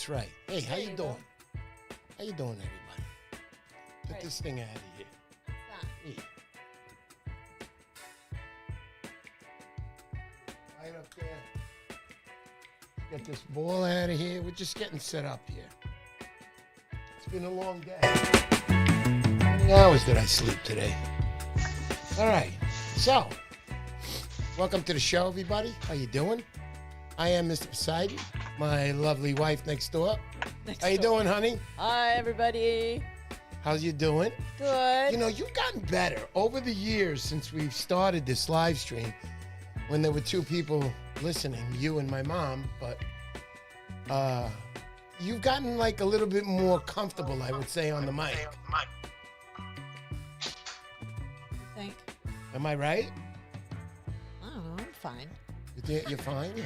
That's right. Hey, how you doing? How you doing, everybody? Get this thing out of here. Hey. Right up there. Get this ball out of here. We're just getting set up here. It's been a long day. How many hours did I sleep today? All right. So, welcome to the show, everybody. How you doing? I am Mr. Poseidon, my lovely wife next door. How you doing, honey? Hi, everybody. How's you doing? Good. You know, you've gotten better over the years since we've started this live stream when there were two people listening, you and my mom, but you've gotten like a little bit more comfortable, I would say, on the mic. You think? Am I right? I don't know. I'm fine. You're fine? Yeah.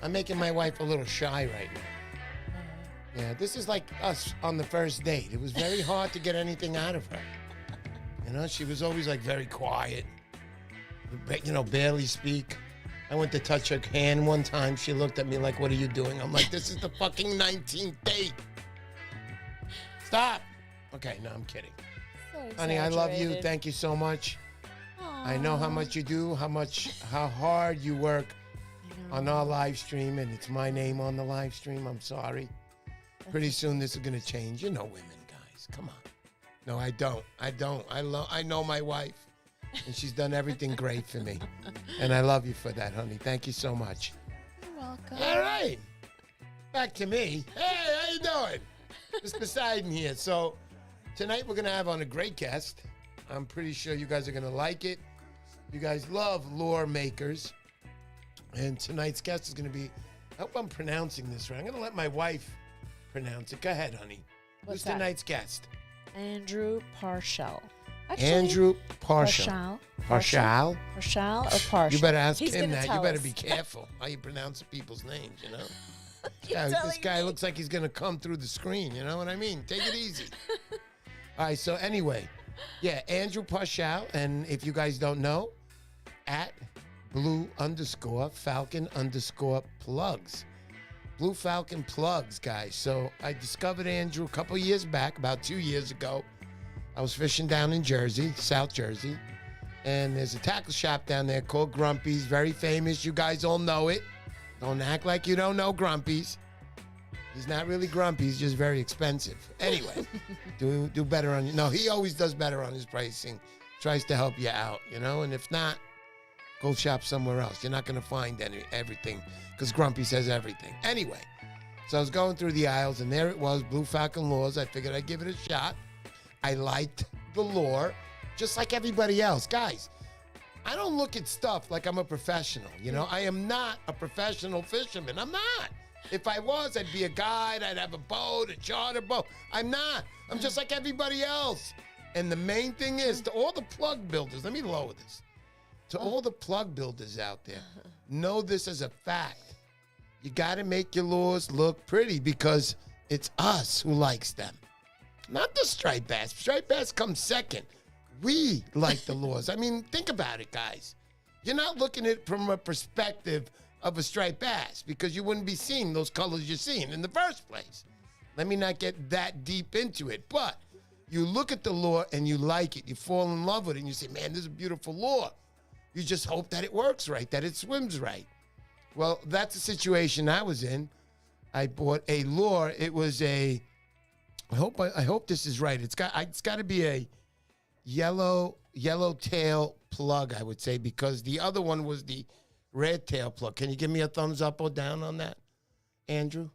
I'm making my wife a little shy right now. Yeah, this is like us on the first date. It was very hard to get anything out of her. You know, she was always like very quiet, you know, barely speak. I went to touch her hand one time. She looked at me like, what are you doing? I'm like, this is the fucking 19th date. Stop. Okay, no, I'm kidding. So Honey, I love you. Thank you so much. Aww. I know how much you do, how hard you work on our live stream, and it's my name on the live stream. I'm sorry. Pretty soon this is going to change. You know women, guys. Come on. No, I don't. I know my wife, and she's done everything great for me. And I love you for that, honey. Thank you so much. You're welcome. All right. Back to me. Hey, how you doing? Mr. Poseidon here. So tonight we're going to have on a great guest. I'm pretty sure you guys are going to like it. You guys love lore makers. And tonight's guest is going to be, I hope I'm pronouncing this right. I'm going to let my wife pronounce it. Go ahead, honey. What's Who's tonight's guest? Andrew Parshall. Andrew Parshall. Parshall? Parshall or Parshall? You better ask He's him gonna that. tell You better us. be careful how you pronounce people's names, you know? You're This telling guy me. looks like he's going to come through the screen. You know what I mean? Take it easy. All right, so anyway, yeah, Andrew Parshall. And if you guys don't know, at Blue_Falcon_Plugs. Blue Falcon Plugs, guys. So I discovered Andrew a couple years back, about 2 years ago. I was fishing down in Jersey, South Jersey. And there's a tackle shop down there called Grumpy's, very famous. You guys all know it. Don't act like you don't know Grumpy's. He's not really grumpy. He's just very expensive. Anyway, do better on you. No, he always does better on his pricing. Tries to help you out, you know. And if not, go shop somewhere else. You're not going to find everything because Grumpy says everything. Anyway, so I was going through the aisles, and there it was, Blue Falcon Lures. I figured I'd give it a shot. I liked the lure, just like everybody else. Guys, I don't look at stuff like I'm a professional. You know, I am not a professional fisherman. I'm not. If I was, I'd be a guide. I'd have a boat, a charter boat. I'm not. I'm just like everybody else. And the main thing is, to all the plug builders, let me lower this. To all the plug builders out there, know this as a fact. You got to make your lures look pretty because it's us who likes them. Not the striped bass. Striped bass comes second. We like the lures. I mean, think about it, guys. You're not looking at it from a perspective of a striped bass because you wouldn't be seeing those colors you're seeing in the first place. Let me not get that deep into it, but you look at the lure and you like it. You fall in love with it and you say, man, this is a beautiful lure. You just hope that it works right, that it swims right. Well, that's the situation I was in. I bought a lure. It was I hope this is right. It's got to be a yellow tail plug, I would say, because the other one was the red tail plug. Can you give me a thumbs up or down on that, Andrew?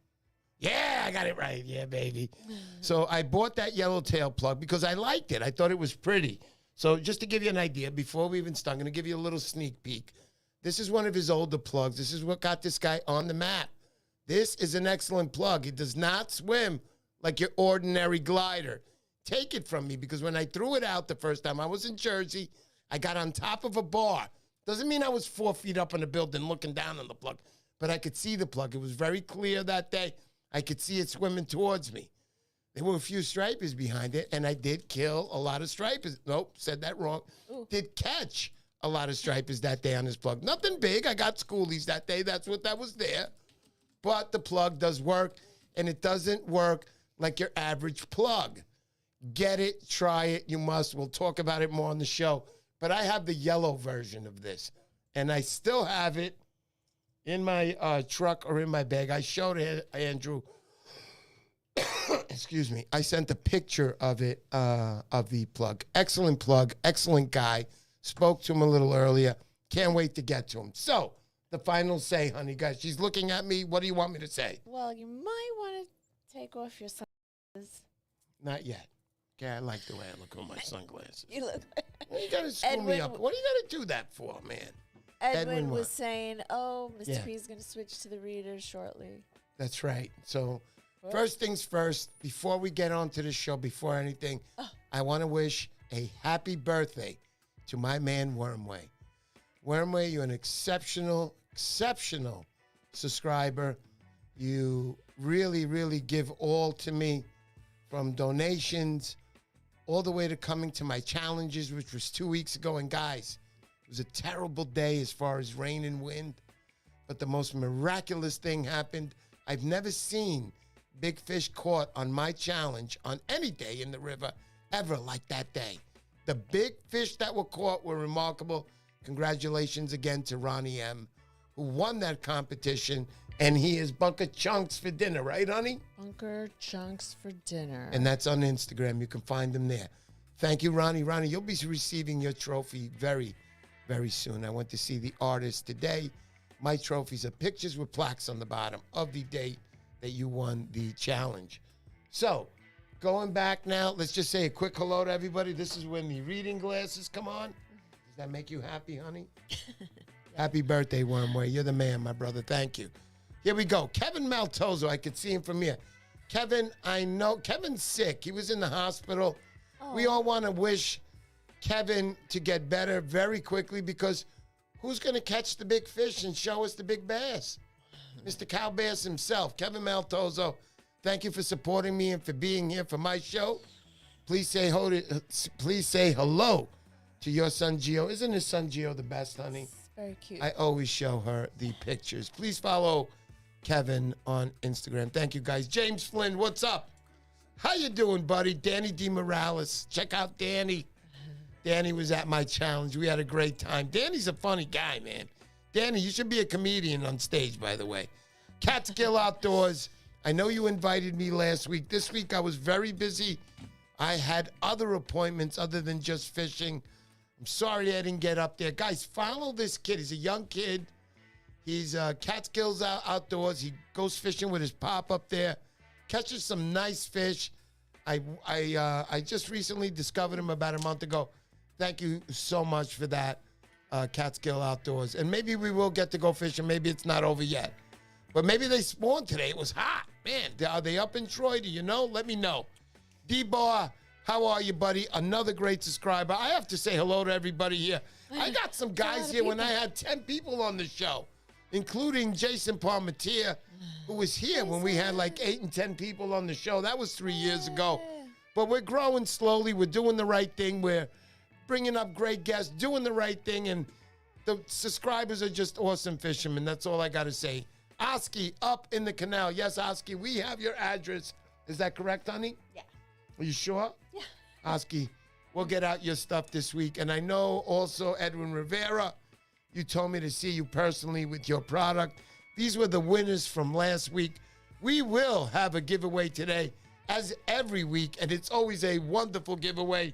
Yeah, I got it right. Yeah, baby. So I bought that yellow tail plug because I liked it. I thought it was pretty. So just to give you an idea, before we even start, I'm going to give you a little sneak peek. This is one of his older plugs. This is what got this guy on the map. This is an excellent plug. It does not swim like your ordinary glider. Take it from me, because when I threw it out the first time, I was in Jersey. I got on top of a bar. Doesn't mean I was 4 feet up in the building looking down on the plug, but I could see the plug. It was very clear that day. I could see it swimming towards me. There were a few stripers behind it, and I did kill a lot of stripers. Nope, said that wrong. Ooh. Did catch a lot of stripers that day on this plug. Nothing big. I got schoolies that day. That's what that was there. But the plug does work. and it doesn't work like your average plug. Get it, try it, you must. We'll talk about it more on the show. But I have the yellow version of this, and I still have it in my truck or in my bag. I showed it, Andrew. Excuse me. I sent a picture of it, of the plug. Excellent plug, excellent guy. Spoke to him a little earlier. Can't wait to get to him. So, the final say, honey, guys. She's looking at me. What do you want me to say? Well, you might want to take off your sunglasses. Not yet. Okay, I like the way I look with my sunglasses. You look. Well, you gotta screw me up. What are you gonna do that for, man? Edwin was what? saying, "Oh, Mr. Yeah. P is going to switch to the readers shortly." That's right. So, first things first, before we get on to the show, before anything, I want to wish a happy birthday to my man, Wormway. Wormway, you're an exceptional subscriber. You really, really give all to me, from donations all the way to coming to my challenges, which was 2 weeks ago. And guys, it was a terrible day as far as rain and wind, but the most miraculous thing happened. I've never seen big fish caught on my challenge on any day in the river ever like that day. The big fish that were caught were remarkable. Congratulations again to Ronnie M., who won that competition, and he is Bunker Chunks for dinner, right, honey? Bunker Chunks for dinner. And that's on Instagram. You can find him there. Thank you, Ronnie. Ronnie, you'll be receiving your trophy very, very soon. I went to see the artist today. My trophies are pictures with plaques on the bottom of the date that you won the challenge. So, going back now, let's just say a quick hello to everybody. This is when the reading glasses come on. Does that make you happy, honey? Happy birthday, Wormway. You're the man, my brother. Thank you. Here we go. Kevin Maltozo. I could see him from here. Kevin, I know Kevin's sick. He was in the hospital. Oh. We all want to wish Kevin to get better very quickly, because who's going to catch the big fish and show us the big bass? Mr. Cow Bass himself, Kevin Maltozo. Thank you for supporting me and for being here for my show. Please say hello to your son Gio. Isn't his son Gio the best, honey? It's very cute. I always show her the pictures. Please follow Kevin on Instagram. Thank you, guys. James Flynn, what's up? How you doing, buddy? Danny D. Morales. Check out Danny. Danny was at my challenge. We had a great time. Danny's a funny guy, man. Danny, you should be a comedian on stage, by the way. Catskill Outdoors. I know you invited me last week. This week I was very busy. I had other appointments other than just fishing. I'm sorry I didn't get up there. Guys, follow this kid. He's a young kid. He's Catskills Outdoors. He goes fishing with his pop up there. Catches some nice fish. I just recently discovered him about a month ago. Thank you so much for that, Catskill Outdoors. And maybe we will get to go fishing. Maybe it's not over yet. But maybe they spawned today. It was hot. Man, are they up in Troy? Do you know? Let me know. D-Bar, how are you, buddy? Another great subscriber. I have to say hello to everybody here. I got some guys here when I had 10 people on the show, including Jason Parmentier, who was here when we had like 8 and 10 people on the show. That was 3 years ago. But we're growing slowly. We're doing the right thing. We're bringing up great guests, doing the right thing, and the subscribers are just awesome fishermen. That's all I got to say. Oski, up in the canal. Yes, Oski, we have your address. Is that correct, honey? Yeah. Are you sure? Yeah. Oski, we'll get out your stuff this week. And I know also, Edwin Rivera, you told me to see you personally with your product. These were the winners from last week. We will have a giveaway today, as every week, and it's always a wonderful giveaway.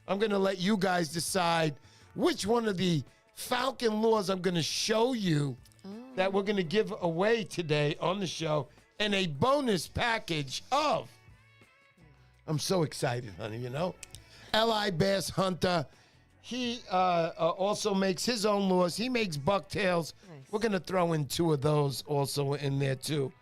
I'm going to let you guys decide which one of the Falcon lures I'm going to show you that we're going to give away today on the show, and a bonus package of, I'm so excited, honey, you know, L.I. Bass Hunter. He also makes his own lures. He makes bucktails. Nice. We're going to throw in 2 of those also in there, too.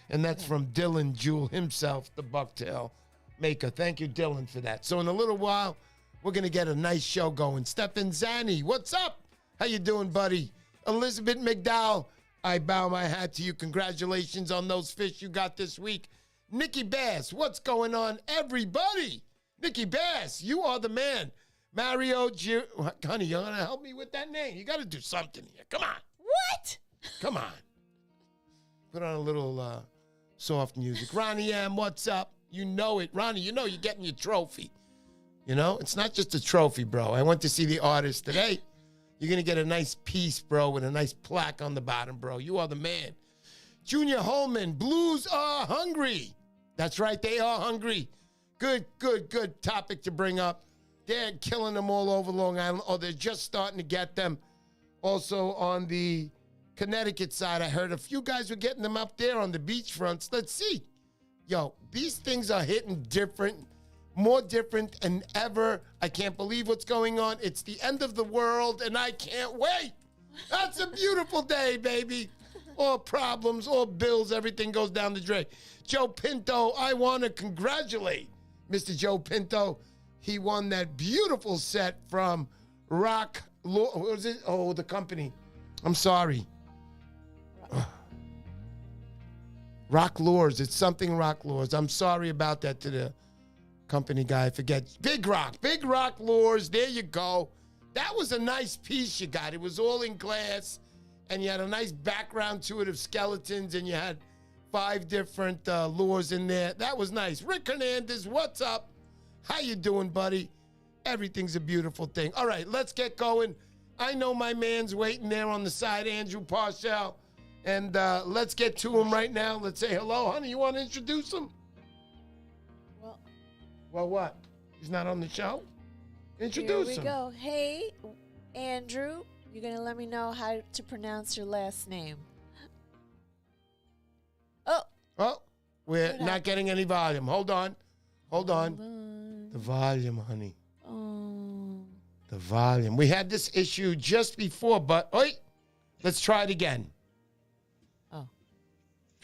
And that's from Dylan Jewell himself, the bucktail maker. Thank you, Dylan, for that. So in a little while, we're going to get a nice show going. Stephen Zanni, what's up? How you doing, buddy? Elizabeth McDowell, I bow my hat to you. Congratulations on those fish you got this week. Nikki Bass, what's going on, everybody? Nikki Bass, you are the man. Mario, honey, you're going to help me with that name? You got to do something here. Come on. What? Come on. Put on a little soft music. Ronnie M, what's up? You know it. Ronnie, you know you're getting your trophy. You know, it's not just a trophy, bro. I went to see the artist today. You're going to get a nice piece, bro, with a nice plaque on the bottom, bro. You are the man. Junior Holman, Blues are hungry. That's right, they are hungry. Good topic to bring up. They're killing them all over Long Island. Oh, they're just starting to get them. Also on the Connecticut side, I heard a few guys were getting them up there on the beachfronts. Let's see. Yo, these things are hitting different, more different than ever. I can't believe what's going on. It's the end of the world, and I can't wait. That's a beautiful day, baby. All problems, all bills, everything goes down the drain. Joe Pinto, I want to congratulate Mr. Joe Pinto. He won that beautiful set from Rock, what was it? Oh, the company. I'm sorry. Rock Lures. It's something Rock Lures. I'm sorry about that to the company guy. I forget. Big Rock Lures. There you go. That was a nice piece you got. It was all in glass, and you had a nice background to it of skeletons, and you had 5 different lures in there. That was nice. Rick Hernandez, what's up? How you doing, buddy? Everything's a beautiful thing. All right, let's get going. I know my man's waiting there on the side, Andrew Parcell. And let's get to him right now. Let's say hello. Honey, you want to introduce him? Well, what? He's not on the show? Introduce him. Here we go. Hey, Andrew, you're going to let me know how to pronounce your last name. Oh, we're not getting any volume. Hold on. The volume, honey. Oh. The volume. We had this issue just before, but let's try it again.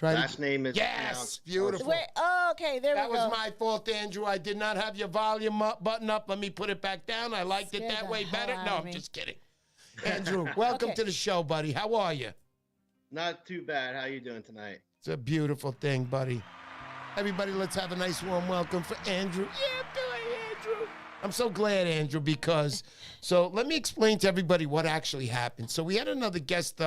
Last name is yes, beautiful. Wait, okay, there we go. That was my fault, Andrew. I did not have your volume button up. Let me put it back down. I liked it that way better. No, I'm just kidding. Andrew, welcome to the show, buddy. How are you? Not too bad. How you doing tonight? It's a beautiful thing, buddy. Everybody, let's have a nice warm welcome for Andrew. Yeah, Billy, Andrew. I'm so glad, Andrew, because so let me explain to everybody what actually happened. So we had another guest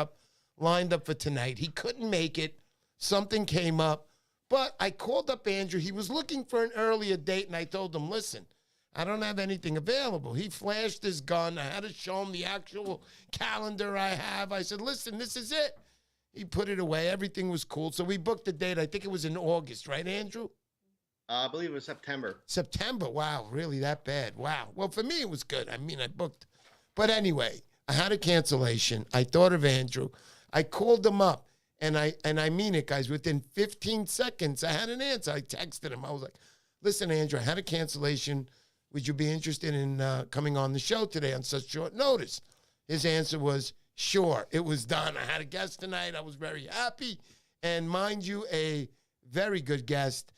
lined up for tonight. He couldn't make it. Something came up, but I called up Andrew. He was looking for an earlier date, and I told him, listen, I don't have anything available. He flashed his gun. I had to show him the actual calendar I have. I said, listen, this is it. He put it away. Everything was cool. So we booked the date. I think it was in August, right, Andrew? I believe it was September. September. Wow, really that bad? Wow. Well, for me, it was good. I mean, I booked. But anyway, I had a cancellation. I thought of Andrew. I called him up. And I mean it, guys. Within 15 seconds, I had an answer. I texted him. I was like, listen, Andrew, I had a cancellation. Would you be interested in coming on the show today on such short notice? His answer was, sure. It was done. I had a guest tonight. I was very happy. And mind you, a very good guest.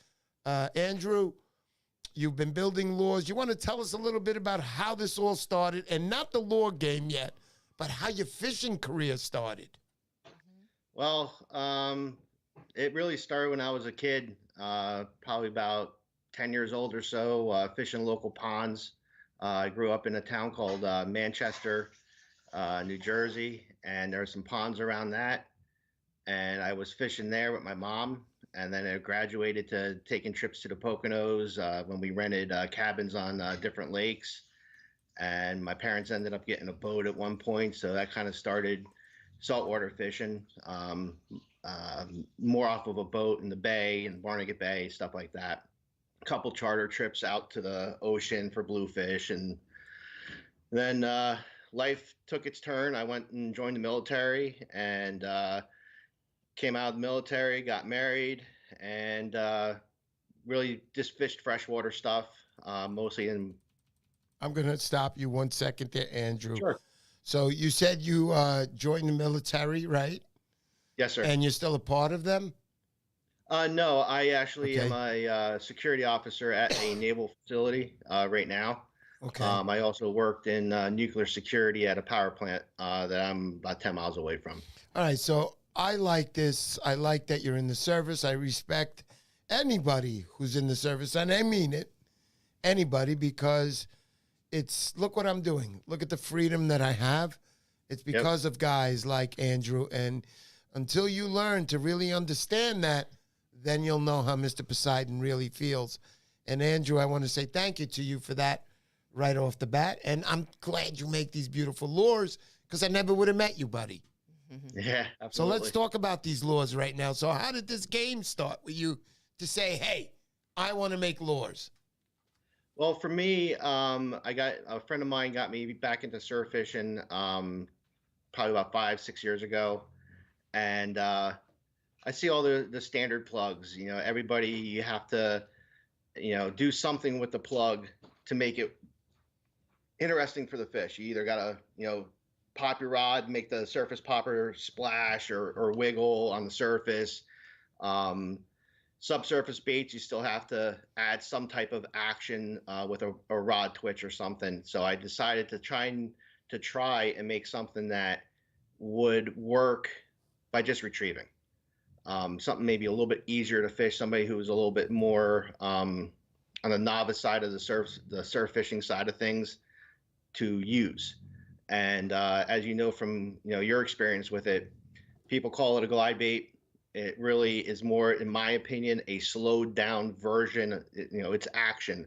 Andrew, you've been building lures. You want to tell us a little bit about how this all started, and not the lure game yet, but how your fishing career started? Well, it really started when I was a kid, probably about 10 years old or so, fishing local ponds. I grew up in a town called Manchester, New Jersey, and there are some ponds around that. And I was fishing there with my mom, and then I graduated to taking trips to the Poconos when we rented cabins on different lakes. And my parents ended up getting a boat at one point, so that kind of started saltwater fishing, more off of a boat in the bay, in Barnegat Bay, stuff like that. A couple charter trips out to the ocean for bluefish, and then life took its turn. I went and joined the military, and came out of the military, got married, and really just fished freshwater stuff, mostly in. I'm going to stop you 1 second there, Andrew. Sure. So you said you joined the military, right? Yes, sir. And you're still a part of them? No, I actually am a security officer at a naval facility right now. Okay. I also worked in nuclear security at a power plant that I'm about 10 miles away from. All right. So I like this. I like that you're in the service. I respect anybody who's in the service, and I mean it, anybody, because it's, look what I'm doing. Look at the freedom that I have. It's because of guys like Andrew. And until you learn to really understand that, then you'll know how Mr. Poseidon really feels. And Andrew, I want to say thank you to you for that right off the bat. And I'm glad you make these beautiful lures because I never would have met you, buddy. Yeah, So absolutely. let's talk about these lures right now. So how did this game start with you to say, hey, I want to make lures? Well, for me, I got a friend of mine got me back into surf fishing probably about 5, 6 years ago, and I see all the standard plugs. You know, everybody you have to do something with the plug to make it interesting for the fish. You either gotta pop your rod, make the surface popper splash or wiggle on the surface. Um, Subsurface baits, you still have to add some type of action with a rod twitch or something. So I decided to try and make something that would work by just retrieving. Something maybe a little bit easier to fish. Somebody who's a little bit more on the novice side of the surf fishing side of things to use. And as you know from your experience with it, people call it a glide bait. It really is more, in my opinion, a slowed down version. It's action,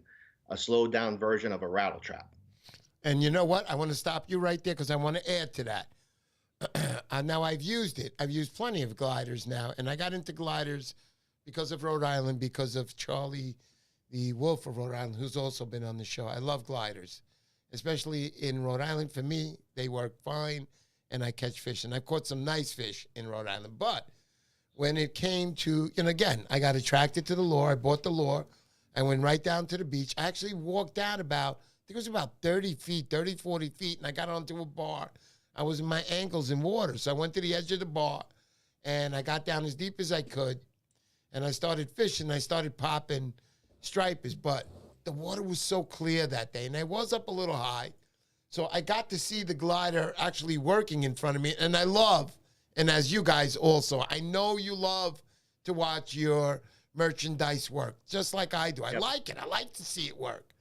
a slowed down version of a rattle trap. And you know what? I want to stop you right there because I want to add to that. Now, I've used it. I've used plenty of gliders now, and I got into gliders because of Rhode Island, because of Charlie, the Wolf of Rhode Island, who's also been on the show. I love gliders, especially in Rhode Island. For me, they work fine, and I catch fish. And I've caught some nice fish in Rhode Island. But when it came to, again, I got attracted to the lure. I bought the lure. I went right down to the beach. I actually walked down about, I think it was about 30 feet, 30, 40 feet, and I got onto a bar. I was in my ankles in water, so I went to the edge of the bar, and I got down as deep as I could, and I started fishing. I started popping stripers, but the water was so clear that day, and I was up a little high, so I got to see the glider actually working in front of me, and I love, and as you guys also, I know you love to watch your merchandise work, just like I do. I like it. I like to see it work.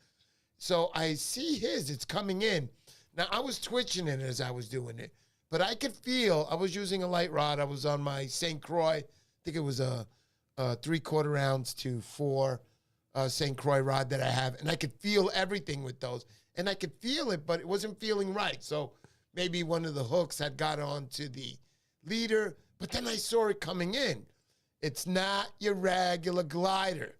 So I see his. It's coming in. Now, I was twitching it as I was doing it, but I could feel, I was using a light rod. I was on my St. Croix. I think it was a 3/4 ounce to 4 St. Croix rod that I have, and I could feel everything with those. And I could feel it, but it wasn't feeling right. So maybe one of the hooks had got onto the leader, but then I saw it coming in. It's not your regular glider.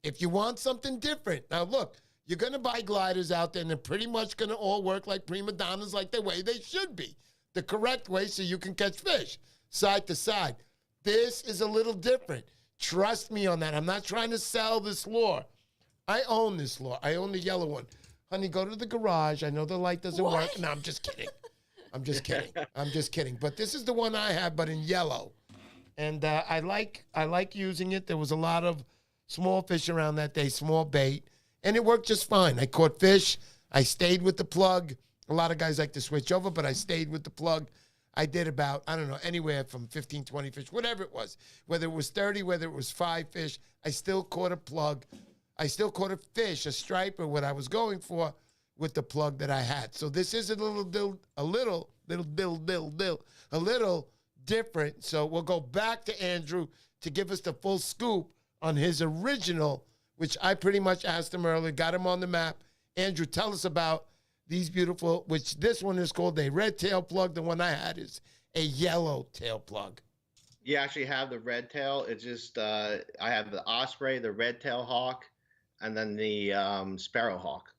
If you want something different, now look, you're going to buy gliders out there, and they're pretty much going to all work like prima donnas, like the way they should be, the correct way, so you can catch fish side to side. This is a little different. Trust me on that. I'm not trying to sell this lure. I own this lure. I own the yellow one. Honey, go to the garage. I know the light doesn't work. No, I'm just kidding. I'm just kidding. I'm just kidding. But this is the one I have, but in yellow. And I like using it. There was a lot of small fish around that day, small bait, and it worked just fine. I caught fish. I stayed with the plug. A lot of guys like to switch over, but I stayed with the plug. I did about, I don't know, anywhere from 15, 20 fish, whatever it was. Whether it was 30, whether it was 5 fish, I still caught a plug. I still caught a fish, a striper, what I was going for with the plug that I had. So this is a little different. So we'll go back to Andrew to give us the full scoop on his original, which I pretty much asked him earlier, got him on the map. Andrew, tell us about these beautiful, which this one is called a red tail plug. The one I had is a yellow tail plug. You actually have the red tail. It's just, I have the osprey, the red tail hawk, and then the sparrow hawk.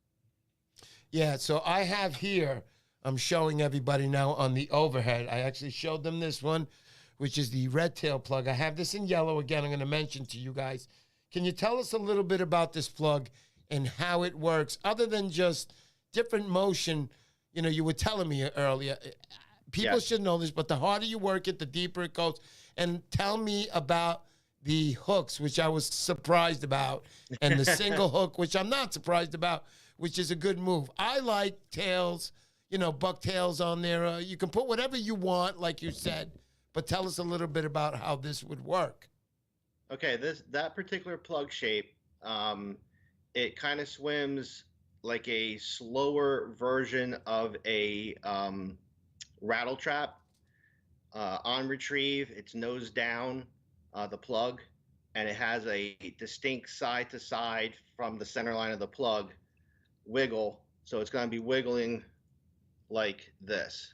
Yeah, so I have here, I'm showing everybody now on the overhead. I actually showed them this one, which is the red tail plug. I have this in yellow. Again, I'm going to mention to you guys. Can you tell us a little bit about this plug and how it works, other than just different motion? You know, you were telling me earlier, people should know this, but the harder you work it, the deeper it goes. And tell me about the hooks, which I was surprised about, and the single hook, which I'm not surprised about, which is a good move. I like tails, you know, buck tails on there. You can put whatever you want, like you said, but tell us a little bit about how this would work. Okay, that particular plug shape, it kind of swims like a slower version of a rattle trap. On retrieve, it's nose down, the plug, and it has a distinct side to side from the center line of the plug wiggle. So it's going to be wiggling like this.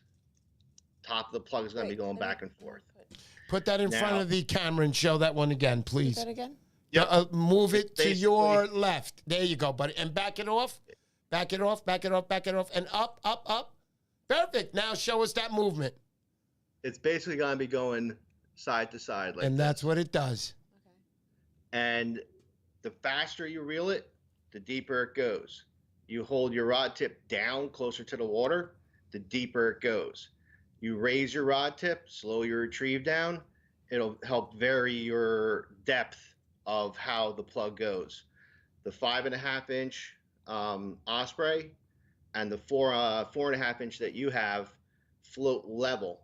Top of the plug is going to be going back and forth. Put that in front of the camera and show that one again, please. Do that again? Yep. Move it to your left. There you go, buddy. And back it off. Back it off, back it off, back it off. And up, up, up. Perfect. Now show us that movement. It's basically going to be going side to side like and that's what it does. Okay. And the faster you reel it, the deeper it goes. You hold your rod tip down closer to the water, the deeper it goes. You raise your rod tip, slow your retrieve down. It'll help vary your depth of how the plug goes. The 5.5 inch Osprey and the 4.5 inch that you have float level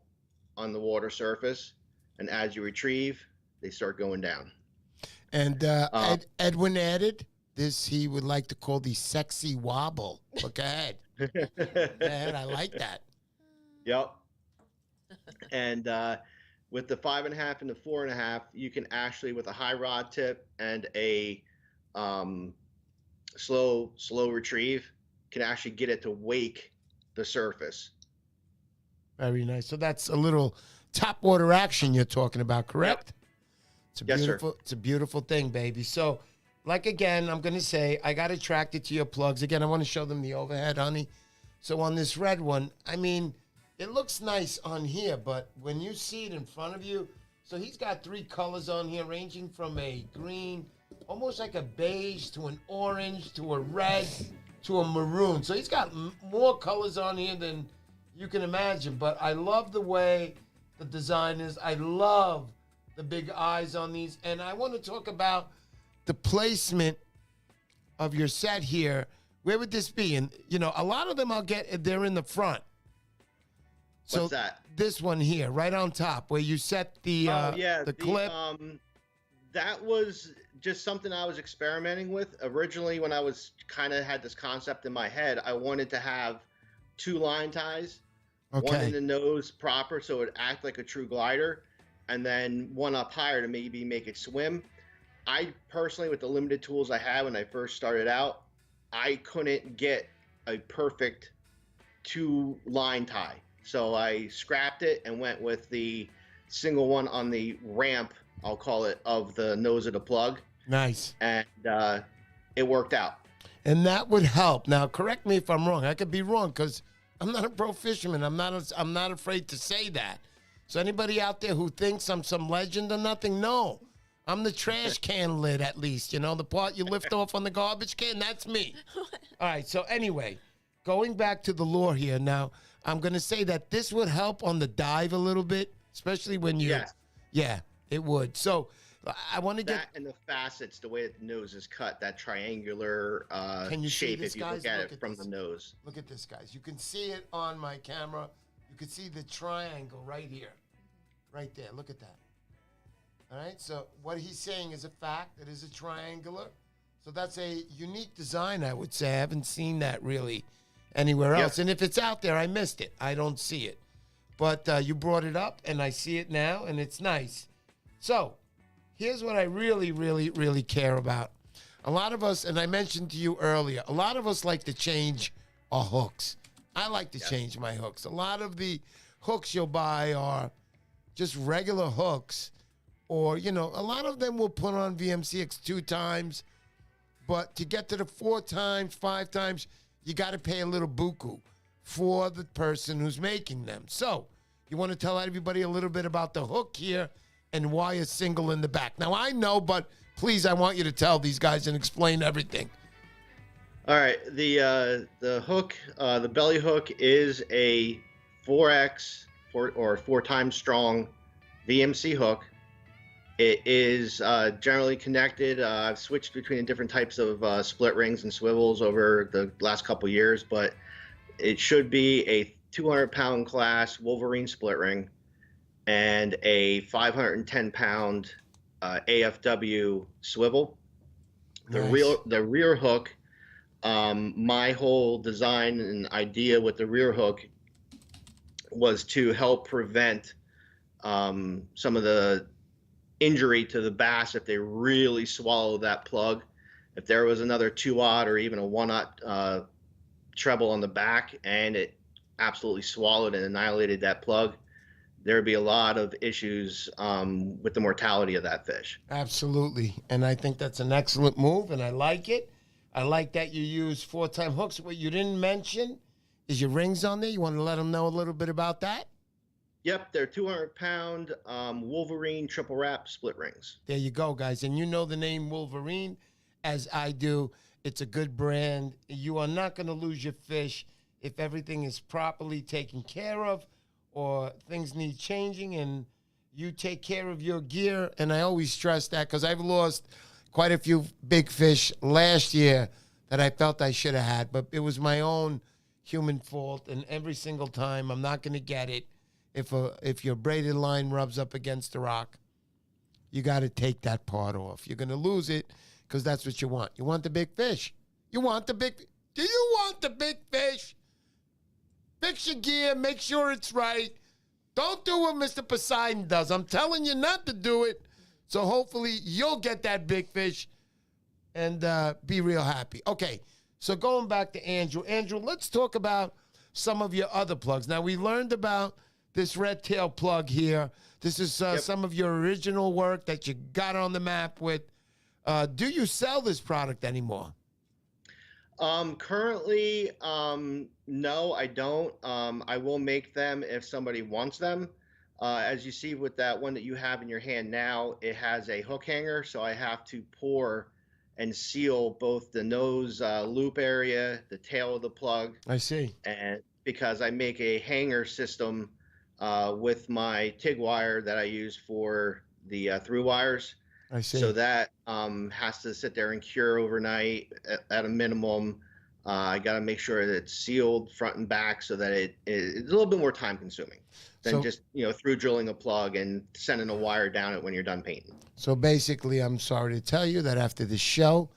on the water surface, and as you retrieve, they start going down. And Edwin added this, he would like to call the sexy wobble. Look ahead. Man, I like that. Yep. And with the 5.5 and the 4.5, you can actually, with a high rod tip and a slow retrieve, can actually get it to wake the surface. Very nice. So that's a little top water action you're talking about, correct? Yep. It's a Yes, beautiful, sir. It's a beautiful thing, baby. So, like again, I'm gonna say I got attracted to your plugs. Again, I want to show them the overhead, honey. So on this red one, I mean, it looks nice on here, but when you see it in front of you, so he's got 3 colors on here, ranging from a green, almost like a beige, to an orange, to a red, to a maroon. So he's got more colors on here than you can imagine. But I love the way the design is. I love the big eyes on these. And I want to talk about the placement of your set here. Where would this be? And, you know, a lot of them they're in the front. So What's that? This one here, right on top, where you set the clip. That was just something I was experimenting with. Originally, when I was kind of had this concept in my head, I wanted to have 2 line ties. Okay. One in the nose proper, so it act like a true glider, and then one up higher to maybe make it swim. I personally, with the limited tools I had when I first started out, I couldn't get a perfect 2 line tie. So I scrapped it and went with the single one on the ramp, I'll call it, of the nose of the plug. Nice. And it worked out. And that would help. Now, correct me if I'm wrong. I could be wrong because I'm not a pro fisherman. I'm not afraid to say that. So anybody out there who thinks I'm some legend or nothing, no. I'm the trash can lid, at least. You know, the part you lift off on the garbage can, that's me. All right, so anyway, going back to the lure here now, I'm going to say that this would help on the dive a little bit, especially when you... Yes. Yeah, it would. So I want to get... That and the facets, the way that the nose is cut, that triangular Can you see shape, this, if you guys? look at Look it at from this. the nose. Look at this, guys. You can see it on my camera. You can see the triangle right here. Right there. Look at that. All right? So what he's saying is a fact. It is a triangular. So that's a unique design, I would say. I haven't seen that really anywhere else. And if it's out there, I missed it. I don't see it. But you brought it up, and I see it now, and it's nice. So here's what I really, really, really care about. A lot of us, and I mentioned to you earlier, a lot of us like to change our hooks. I like to change my hooks. A lot of the hooks you'll buy are just regular hooks, or, you know, a lot of them will put on VMCX 2 times, but to get to the 4 times, 5 times, you got to pay a little buku for the person who's making them. So you want to tell everybody a little bit about the hook here and why a single in the back. Now, I know, but please, I want you to tell these guys and explain everything. All right, the hook, the belly hook is a 4X or 4 times strong VMC hook. It is generally connected. I've switched between the different types of split rings and swivels over the last couple years, but it should be a 200-pound class Wolverine split ring and a 510-pound AFW swivel. Nice. The rear hook, my whole design and idea with the rear hook was to help prevent some of the injury to the bass if they really swallow that plug. If there was another 2/0 or even a 1/0 treble on the back and it absolutely swallowed and annihilated that plug, there would be a lot of issues with the mortality of that fish. Absolutely. And I think that's an excellent move, and I like it. I like that you use 4-time hooks. What you didn't mention is your rings on there. You want to let them know a little bit about that? Yep, they're 200-pound Wolverine triple wrap split rings. There you go, guys. And you know the name Wolverine, as I do. It's a good brand. You are not going to lose your fish if everything is properly taken care of or things need changing and you take care of your gear. And I always stress that because I've lost quite a few big fish last year that I felt I should have had, but it was my own human fault. And every single time, I'm not going to get it. If your braided line rubs up against the rock, you got to take that part off. You're going to lose it because that's what you want. You want the big fish. You want the big. Do you want the big fish? Fix your gear. Make sure it's right. Don't do what Mr. Poseidon does. I'm telling you not to do it. So hopefully you'll get that big fish and be real happy. Okay, so going back to Andrew. Andrew, let's talk about some of your other plugs. Now, we learned about this red tail plug here. This is some of your original work that you got on the map with. Do you sell this product anymore? Currently, no, I don't. I will make them if somebody wants them. As you see with that one that you have in your hand now, it has a hook hanger, so I have to pour and seal both the nose loop area, the tail of the plug. I see. And because I make a hanger system with my TIG wire that I use for the through wires. I see. So that has to sit there and cure overnight at a minimum. I got to make sure that it's sealed front and back so that it's a little bit more time consuming than just, through drilling a plug and sending a wire down it when you're done painting. So basically, I'm sorry to tell you that after this show,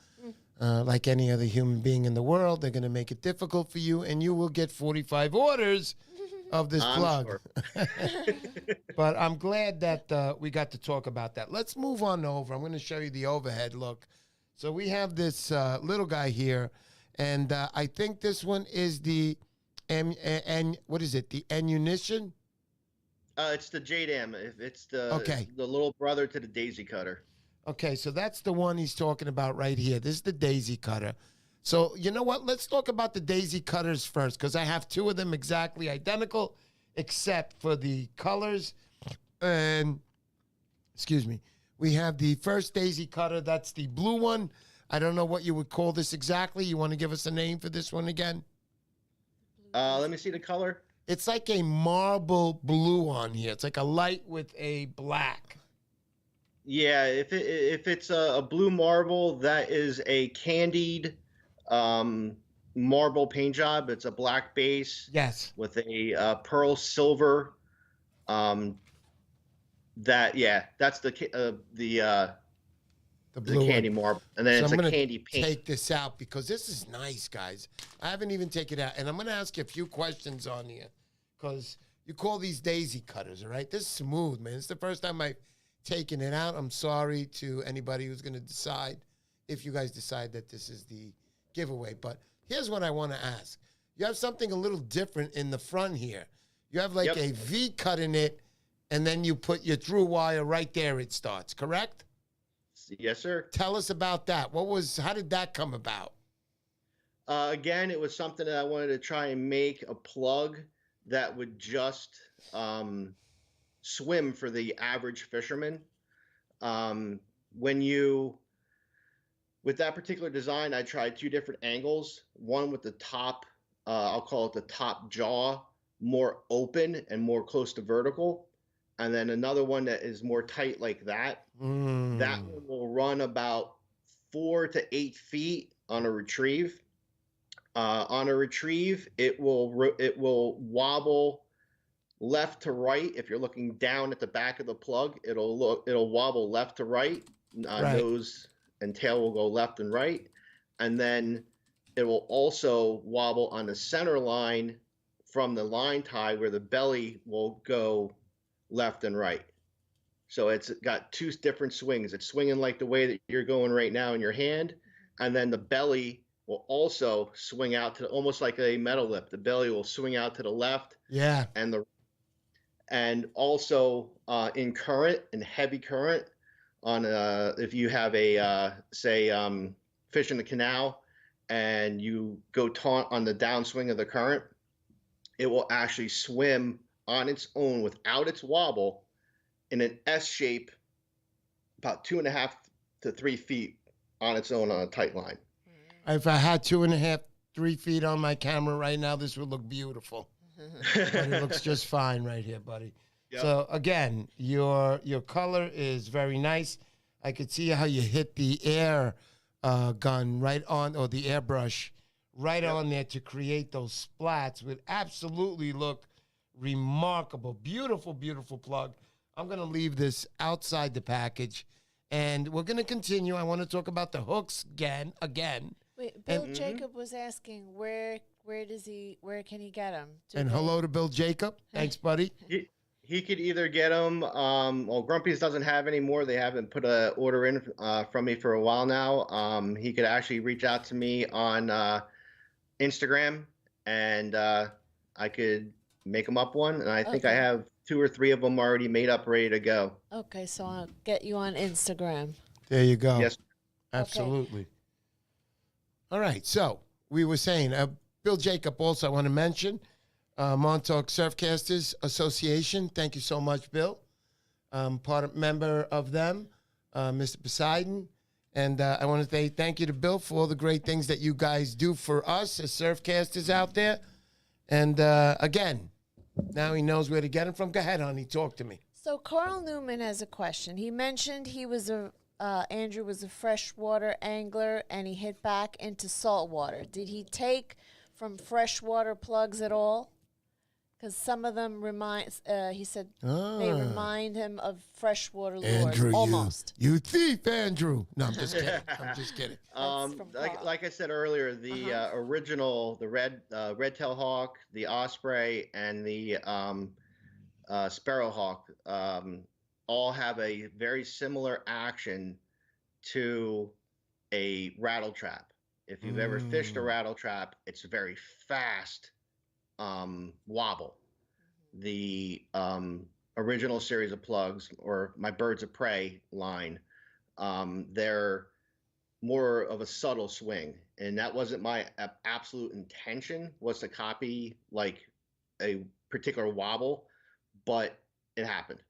like any other human being in the world, they're going to make it difficult for you, and you will get 45 orders of this plug. Sure. But I'm glad that we got to talk about that. Let's move on over. I'm going to show you the overhead look. So we have this little guy here, and I think this one is the, what is it, the ammunition? It's the JDAM. It's the little brother to the daisy cutter. Okay, so that's the one he's talking about right here. This is the daisy cutter. So you know what? Let's talk about the daisy cutters first because I have two of them exactly identical except for the colors. And, excuse me, we have the first daisy cutter. That's the blue one. I don't know what you would call this exactly. You want to give us a name for this one again? Let me see the color. It's like a marble blue on here. It's like a light with a black. Yeah, if it's a blue marble, that is a candied marble paint job. It's a black base. Yes. With a pearl silver. That's the blue candy marble, and then it's a candy paint. Take this out because this is nice, guys. I haven't even taken it out, and I'm going to ask you a few questions on here because you call these daisy cutters, all right? This is smooth, man. It's the first time I've taken it out. I'm sorry to anybody who's going to decide if you guys decide that this is the giveaway, but here's what I want to ask. You have something a little different in the front here. You have like a V cut in it, and then you put your through wire right there. It starts, correct? Yes, sir. Tell us about that. How did that come about? Again, it was something that I wanted to try and make a plug that would just swim for the average fisherman. With that particular design, I tried two different angles. One with the top, I'll call it the top jaw, more open and more close to vertical. And then another one that is more tight like that. That one will run about 4 to 8 feet on a retrieve. On a retrieve, it will wobble left to right. If you're looking down at the back of the plug, it'll wobble left to right. Nose and tail will go left and right. And then it will also wobble on the center line from the line tie where the belly will go left and right. So it's got two different swings. It's swinging like the way that you're going right now in your hand, and then the belly will also swing out to almost like a metal lip. The belly will swing out to the left, Yeah. and also in current and heavy current on if you have a say fish in the canal and you go taunt on the downswing of the current, it will actually swim on its own without its wobble in an S shape, about 2.5 to 3 feet on its own on a tight line. If I had 2.5, 3 feet on my camera right now, this would look beautiful. But it looks just fine right here, buddy. Yep. So again, your color is very nice. I could see how you hit the air gun right on, or the airbrush right on there to create those splats. Would absolutely look remarkable. Beautiful, beautiful plug. I'm going to leave this outside the package, and we're going to continue. I want to talk about the hooks again. Wait, Bill Jacob was asking where can he get them? And hello to Bill Jacob. Thanks, buddy. He could either get them. Well, Grumpy's doesn't have any more. They haven't put an order in from me for a while now. He could actually reach out to me on Instagram, and I could make him up one. And I think I have 2 or 3 of them already made up, ready to go. Okay, so I'll get you on Instagram. There you go. Yes, absolutely. Okay. All right. So we were saying, Bill Jacob also I want to mention. Montauk Surfcasters Association. Thank you so much, Bill. Member of them, Mr. Poseidon. And I want to say thank you to Bill for all the great things that you guys do for us as surfcasters out there. And again, now he knows where to get them from. Go ahead, honey. Talk to me. So Carl Newman has a question. He mentioned he was Andrew was a freshwater angler and he hit back into saltwater. Did he take from freshwater plugs at all? Because some of them he said they remind him of freshwater lures. Andrew, almost. You thief, Andrew. No, I'm just kidding. I'm just kidding. Like I said earlier, the original, the red-tail hawk, the osprey, and the sparrowhawk all have a very similar action to a rattle trap. If you've ever fished a rattle trap, it's a very fast wobble. The original series of plugs, or my Birds of Prey line, they're more of a subtle swing, and that wasn't my absolute intention, was to copy like a particular wobble, but it happened.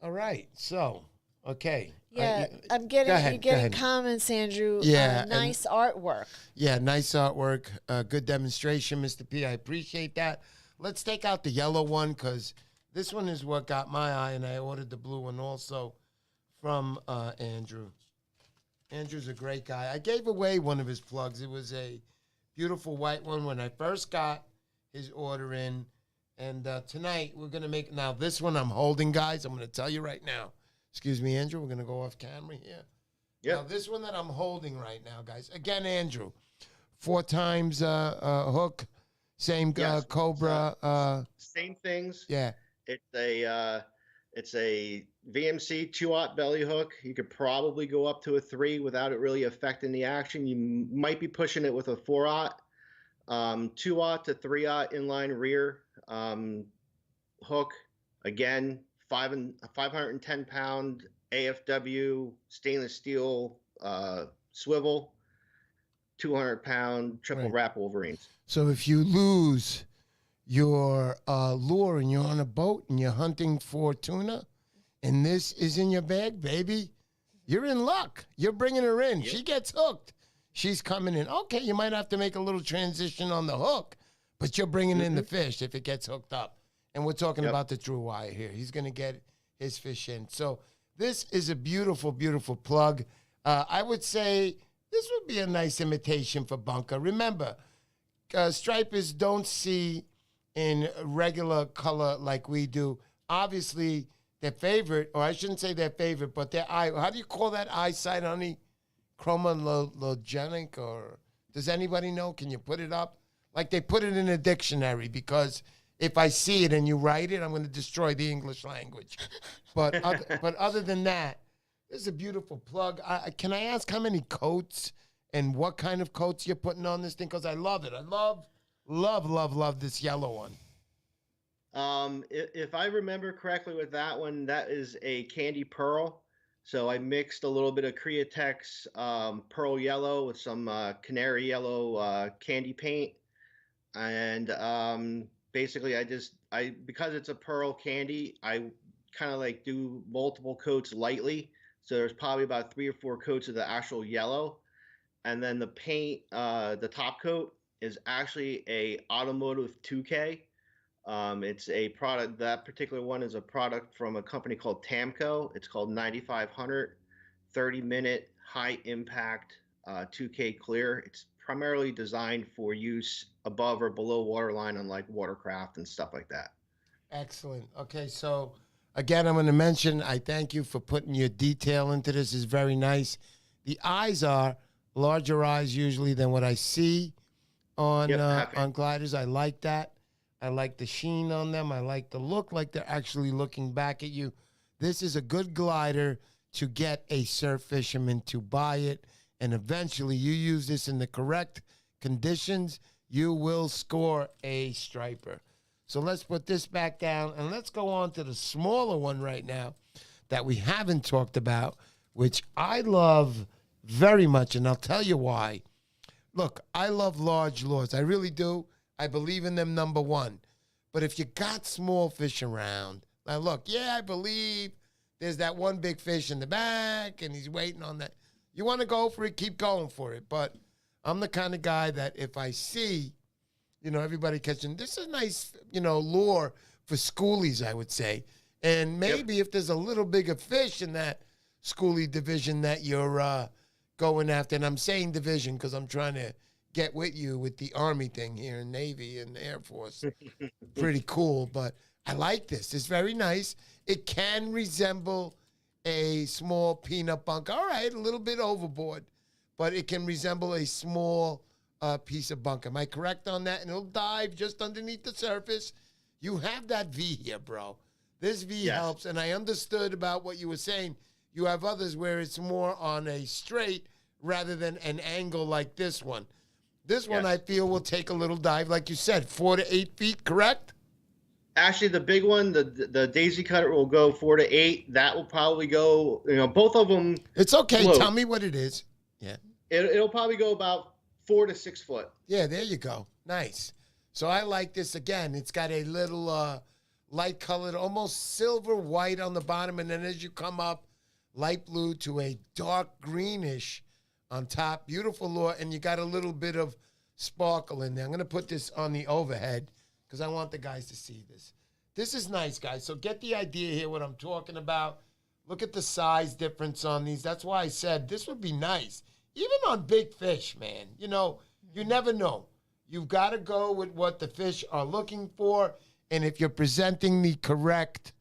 All right, so okay. Yeah, I'm getting comments, Andrew. Yeah, nice artwork. Yeah, nice artwork. Good demonstration, Mr. P. I appreciate that. Let's take out the yellow one because this one is what got my eye, and I ordered the blue one also from Andrew. Andrew's a great guy. I gave away one of his plugs. It was a beautiful white one when I first got his order in. And tonight we're going to make, now this one I'm holding, guys. I'm going to tell you right now. Excuse me, Andrew. We're going to go off camera here. Yeah. Now, this one that I'm holding right now, guys. Again, Andrew, 4 times hook, same Cobra. Same things. Yeah. It's a VMC 2-aught belly hook. You could probably go up to a 3 without it really affecting the action. You might be pushing it with a 4-aught, 2-aught to 3-aught inline rear hook. Again, 510-pound AFW stainless steel swivel, 200-pound triple wrap Wolverines. So if you lose your lure and you're on a boat and you're hunting for tuna and this is in your bag, baby, you're in luck. You're bringing her in. Yep. She gets hooked. She's coming in. Okay, you might have to make a little transition on the hook, but you're bringing in the fish if it gets hooked up. And we're talking about the true wire here. He's going to get his fish in. So this is a beautiful, beautiful plug. I would say this would be a nice imitation for bunker. Remember, stripers don't see in regular color like we do. Obviously, their favorite, or I shouldn't say their favorite, but their eye, how do you call that eyesight, honey? Chromologenic, or does anybody know? Can you put it up? Like they put it in a dictionary because if I see it and you write it, I'm going to destroy the English language. But other than that, this is a beautiful plug. Can I ask how many coats and what kind of coats you're putting on this thing? Because I love it. I love this yellow one. If I remember correctly with that one, that is a candy pearl. So I mixed a little bit of Createx pearl yellow with some canary yellow candy paint, and basically because it's a pearl candy, I kind of like do multiple coats lightly. So there's probably about 3 or 4 coats of the actual yellow, and then the paint, the top coat is actually a automotive 2K. It's a product. That particular one is a product from a company called Tamco. It's called 9500 30-minute high impact 2K clear. It's primarily designed for use above or below waterline on like watercraft and stuff like that. Excellent. Okay, so again, I'm going to mention, I thank you for putting your detail into this. It's very nice. The eyes are larger eyes usually than what I see on gliders. I like that. I like the sheen on them. I like the look like they're actually looking back at you. This is a good glider to get a surf fisherman to buy it. And eventually you use this in the correct conditions, you will score a striper. So let's put this back down and let's go on to the smaller one right now that we haven't talked about, which I love very much. And I'll tell you why. Look, I love large lures. I really do. I believe in them, number one. But if you got small fish around, now look, yeah, I believe there's that one big fish in the back and he's waiting on that. You want to go for it, keep going for it. But I'm the kind of guy that if I see, everybody catching, this is a nice, lure for schoolies, I would say. And maybe if there's a little bigger fish in that schoolie division that you're going after, and I'm saying division because I'm trying to get with you with the Army thing here in Navy and Air Force. Pretty cool, but I like this. It's very nice. It can resemble a small peanut bunker. All right, a little bit overboard, but it can resemble a small piece of bunker. Am I correct on that? And it'll dive just underneath the surface. You have that V here, bro. This V helps, and I understood about what you were saying. You have others where it's more on a straight rather than an angle like this one. This one, I feel, will take a little dive, like you said, 4 to 8 feet, correct? Actually, the big one, the daisy cutter will go 4 to 8. That will probably go, both of them. It's okay. Float. Tell me what it is. Yeah. It'll probably go about 4 to 6 foot. Yeah, there you go. Nice. So I like this again. It's got a little light colored, almost silver white on the bottom, and then as you come up, light blue to a dark greenish on top. Beautiful lure, and you got a little bit of sparkle in there. I'm going to put this on the overhead because I want the guys to see this. This is nice, guys. So get the idea here what I'm talking about. Look at the size difference on these. That's why I said this would be nice. Even on big fish, man. You never know. You've got to go with what the fish are looking for. And if you're presenting the correct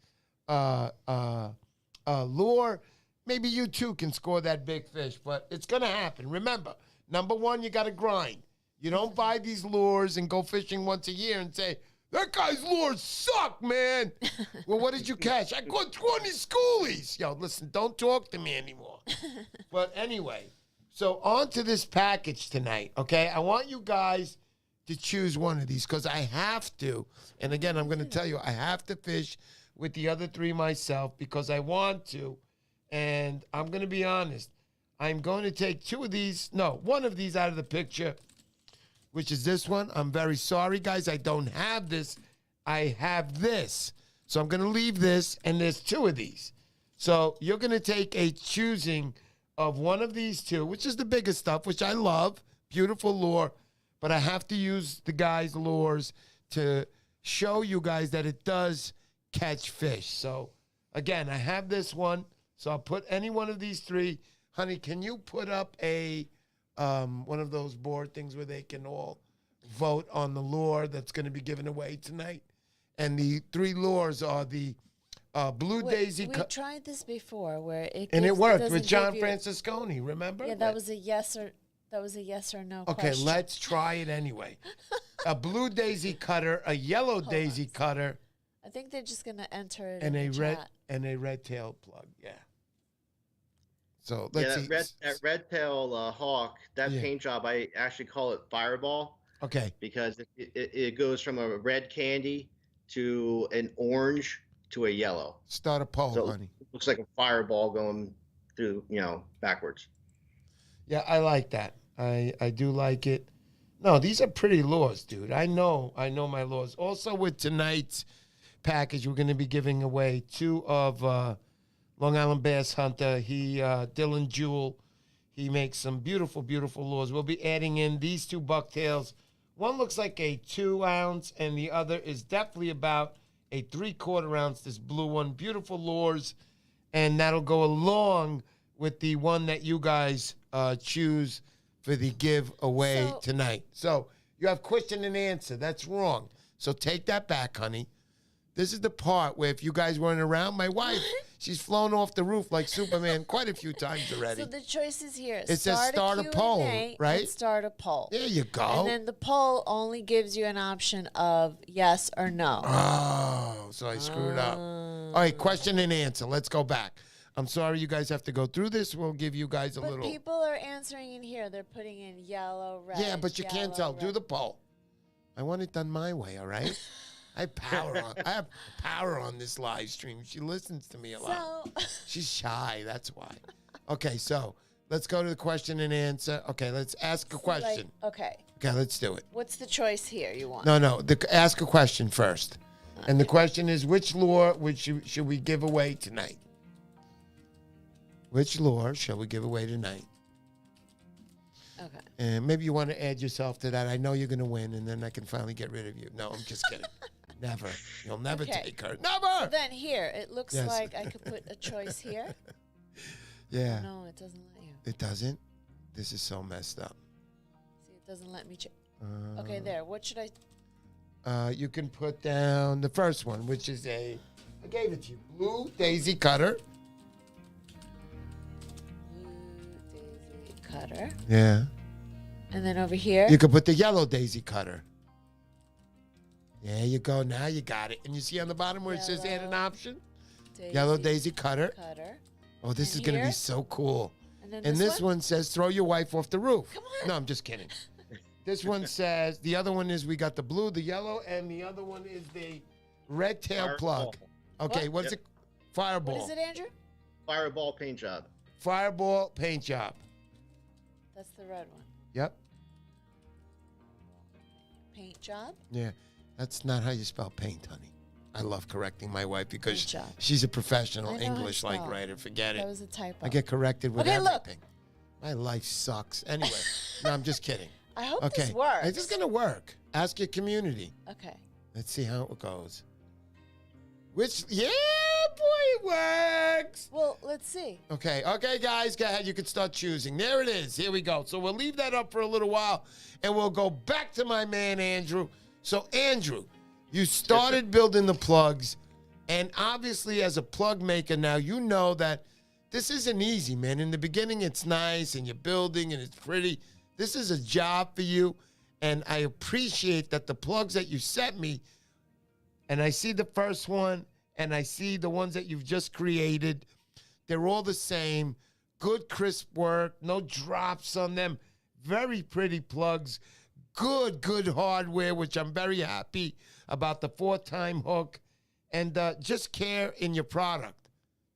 lure, maybe you too can score that big fish, but it's going to happen. Remember, number one, you got to grind. You don't buy these lures and go fishing once a year and say, that guy's lures suck, man. Well, what did you catch? I caught 20 schoolies. Yo, listen, don't talk to me anymore. But anyway, so on to this package tonight, okay? I want you guys to choose one of these because I have to. And again, I'm going to tell you, I have to fish with the other 3 myself because I want to. And I'm going to be honest. I'm going to take one of these out of the picture, which is this one. I'm very sorry, guys. I don't have this. I have this. So I'm going to leave this, and there's 2 of these. So you're going to take a choosing of one of these 2, which is the biggest stuff, which I love. Beautiful lure. But I have to use the guys' lures to show you guys that it does catch fish. So, again, I have this one. So I'll put any one of these 3. Honey, can you put up a one of those board things where they can all vote on the lure that's going to be given away tonight? And the 3 lures are the Blue Daisy. We tried this before where it and it worked with John Francisconi, remember? Yeah, that was a yes or no Okay, question. let's try it anyway. a blue daisy cutter, a yellow Hold daisy on. cutter, I think they're just gonna enter it and in a the red chat. and a red tail plug. Yeah. So Yeah, let's see. that red tail hawk, that Yeah. paint job, I actually call it Fireball Okay. because it goes from a red candy to an orange to a yellow. Start a poll, So honey. it looks like a fireball going through, backwards. Yeah, I like that. I do like it. No, these are pretty lures, dude. I know my lures. Also, with tonight's package, we're going to be giving away 2 of Long Island Bass Hunter. Dylan Jewell. He makes some beautiful, beautiful lures. We'll be adding in these 2 bucktails. One looks like a 2 ounce, and the other is definitely about a 3/4 ounce. This blue one, beautiful lures, and that'll go along with the one that you guys choose for the giveaway tonight. So you have question and answer. That's wrong. So take that back, honey. This is the part where if you guys weren't around, my wife, she's flown off the roof like Superman quite a few times already. So the choice is here. It says start a poll, right? And start a poll. There you go. And then the poll only gives you an option of yes or no. Oh, so I screwed up. All right, question and answer. Let's go back. I'm sorry you guys have to go through this. We'll give you guys a But little. people are answering in here. They're putting in yellow, red. Yeah, but you can't tell. red. Do the poll. I want it done my way, all right? I have power on this live stream. She listens to me a lot. So, She's shy, that's why. Okay, so let's go to the question and answer. Okay, let's ask a question. okay. Okay, let's do it. What's the choice here you want? No, ask a question first. And the question is, which lure should we give away tonight? Which lure shall we give away tonight? Okay. And maybe you want to add yourself to that. I know you're going to win, and then I can finally get rid of you. No, I'm just kidding. Never. You'll never Okay. take her. Never! Then here, it looks Yes. like I could put a choice here. Yeah. No, it doesn't let you. It doesn't? This is so messed up. See, it doesn't let me okay, there. What should You can put down the first one, which is I gave it to you, Blue Daisy Cutter. Blue Daisy Cutter. Yeah. And then over here. You could put the Yellow Daisy Cutter. There you go. Now you got it. And you see on the bottom where it says add an option? Yellow Daisy Cutter. Oh, this is going to be so cool. And this one says throw your wife off the roof. Come on. No, I'm just kidding. This one says, the other one is we got the blue, the yellow, and the other one is the red tail plug. Okay, what's it? Fireball. What is it, Andrew? Fireball paint job. Fireball paint job. That's the red one. Yep. Paint job? Yeah. That's not how you spell paint, honey. I love correcting my wife because Paint job. she's a professional I know how to English like spell. writer. Forget That it. was a typo. I get corrected with Okay, look. everything. My life sucks. Anyway, no, I'm just kidding. I hope Okay. this works. It's just going to work. Ask your community. Okay. Let's see how it goes. Yeah, boy, it works. Well, let's see. Okay, guys, go ahead. You can start choosing. There it is. Here we go. So we'll leave that up for a little while, and we'll go back to my man, Andrew. So, Andrew, you started building the plugs, and obviously as a plug maker now, you know that this isn't easy, man. In the beginning, it's nice, and you're building, and it's pretty. This is a job for you, and I appreciate that the plugs that you sent me, and I see the first one, and I see the ones that you've just created. They're all the same. Good, crisp work. No drops on them. Very pretty plugs. Good hardware, which I'm very happy about the 4-time hook. And just care in your product.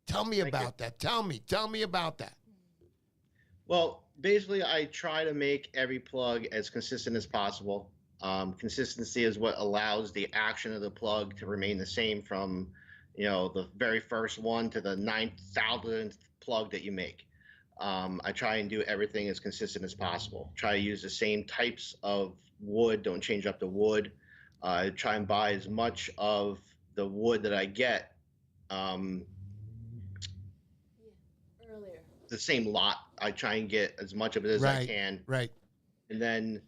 Tell me about that. Tell me about that. Well, basically, I try to make every plug as consistent as possible. Consistency is what allows the action of the plug to remain the same from, the very first one to the 9,000th plug that you make. I try and do everything as consistent as possible. Try to use the same types of wood. Don't change up the wood. I try and buy as much of the wood that I get, Earlier. the same lot. I try and get as much of it as I can. Right. And then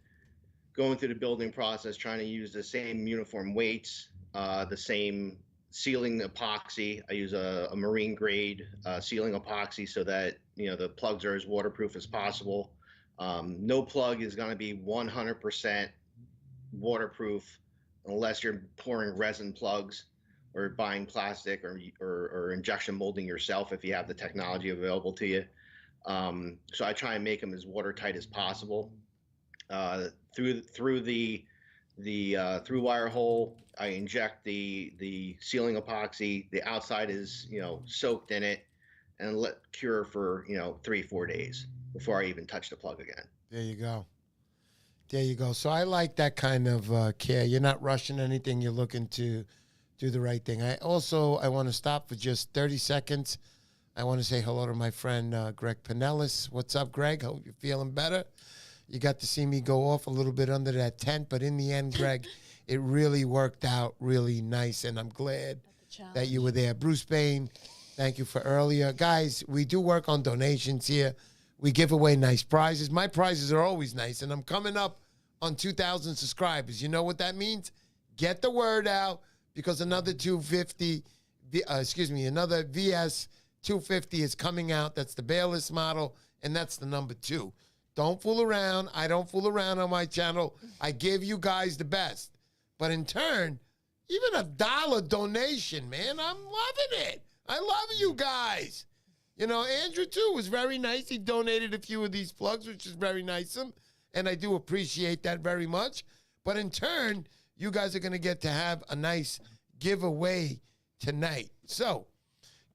going through the building process, trying to use the same uniform weights, the same sealing epoxy. I use a marine grade sealing epoxy so that the plugs are as waterproof as possible. No plug is going to be 100% waterproof unless you're pouring resin plugs or buying plastic or injection molding yourself if you have the technology available to you. So I try and make them as watertight as possible. Through the through wire hole, I inject the sealing epoxy. The outside is soaked in it, and let cure for 3-4 days before I even touch the plug again. There you go. There you go. So I like that kind of care. You're not rushing anything. You're looking to do the right thing. I want to stop for just 30 seconds. I want to say hello to my friend Greg Pinellas. What's up, Greg? Hope you're feeling better. You got to see me go off a little bit under that tent, but in the end, Greg, it really worked out really nice, and I'm glad that you were there. Bruce Bain, thank you for earlier. Guys, we do work on donations here. We give away nice prizes. My prizes are always nice, and I'm coming up on 2,000 subscribers. You know what that means? Get the word out, because another another VS 250 is coming out. That's the bailless model, and that's the number 2. Don't fool around. I don't fool around on my channel. I give you guys the best. But in turn, even $1 donation, man, I'm loving it. I love you guys. Andrew, too, was very nice. He donated a few of these plugs, which is very nice of him, and I do appreciate that very much. But in turn, you guys are going to get to have a nice giveaway tonight. So,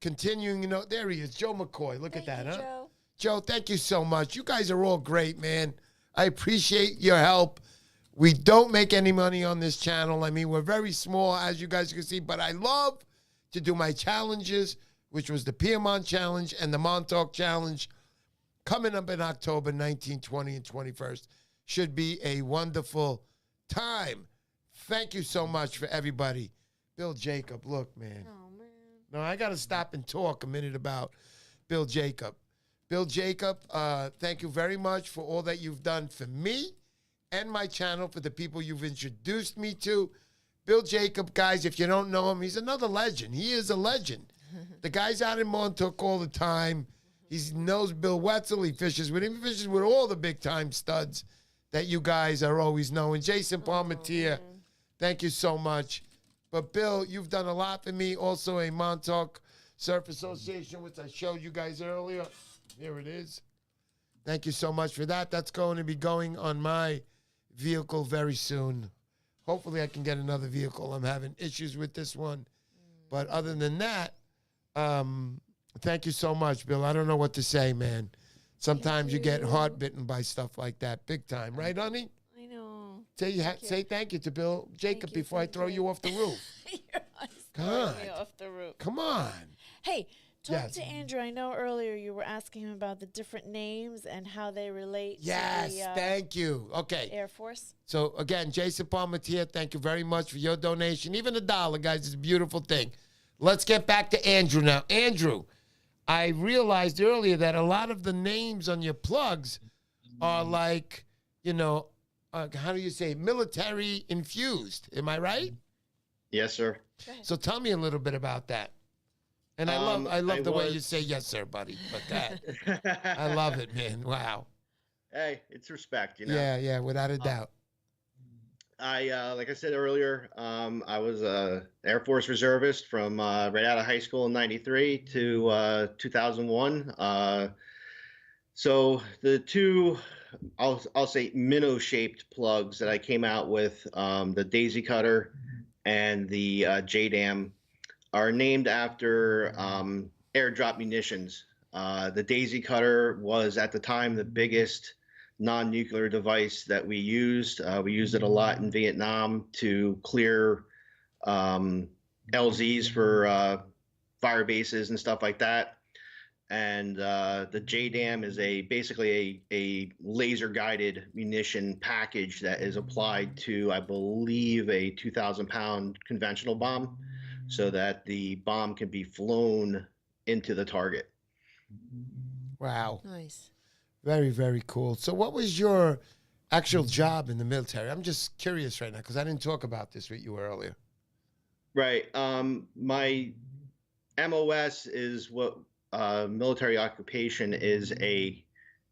continuing, there he is, Joe McCoy. Look at that, huh? Joe. Joe, thank you so much. You guys are all great, man. I appreciate your help. We don't make any money on this channel. I mean, we're very small, as you guys can see, but I love to do my challenges, which was the Piedmont Challenge and the Montauk Challenge, coming up in October 19, 20, and 21st. Should be a wonderful time. Thank you so much for everybody. Bill Jacob, look, man. Oh, man. No, I got to stop and talk a minute about Bill Jacob. Bill Jacob, thank you very much for all that you've done for me and my channel, for the people you've introduced me to. Bill Jacob, guys, if you don't know him, he's another legend. He is a legend. The guy's out in Montauk all the time. He knows Bill Wetzel. He fishes with him. He fishes with all the big-time studs that you guys are always knowing. Jason Palmatier, thank you so much. But, Bill, you've done a lot for me. Also, a Montauk Surf Association, which I showed you guys earlier. Here it is. Thank you so much for that. That's going to be going on my vehicle very soon. Hopefully I can get another vehicle. I'm having issues with this one. But other than that, thank you so much, Bill. I don't know what to say, man. Sometimes you get heart bitten by stuff like that. Big time. Right, honey? I know. Say thank you to Bill Jacob before I throw you off the roof. Come on. Me off the roof. Come on. Hey, talk to Andrew. I know earlier you were asking him about the different names and how they relate to the thank you. Okay. Air Force. So, again, Jason Palmatier, thank you very much for your donation. Even $1, guys, is a beautiful thing. Let's get back to Andrew now. Andrew, I realized earlier that a lot of the names on your plugs are like, how do you say, military infused. Am I right? Yes, sir. So tell me a little bit about that. And I love the way you say yes, sir, buddy. But that, I love it, man. Wow. Hey, it's respect, Yeah, without a doubt. Like I said earlier, I was a Air Force reservist from right out of high school in '93 to 2001. So the two, I'll say minnow-shaped plugs that I came out with, the Daisy Cutter and the JDAM, are named after airdrop munitions. The Daisy Cutter was at the time the biggest non-nuclear device that we used. We used it a lot in Vietnam to clear LZs for fire bases and stuff like that. And the JDAM is basically a laser guided munition package that is applied to, I believe, a 2,000-pound conventional bomb, so that the bomb can be flown into the target. Wow. Nice. Very, very cool. So what was your actual job in the military? I'm just curious right now because I didn't talk about this with you earlier. Right. My MOS is what military occupation is, a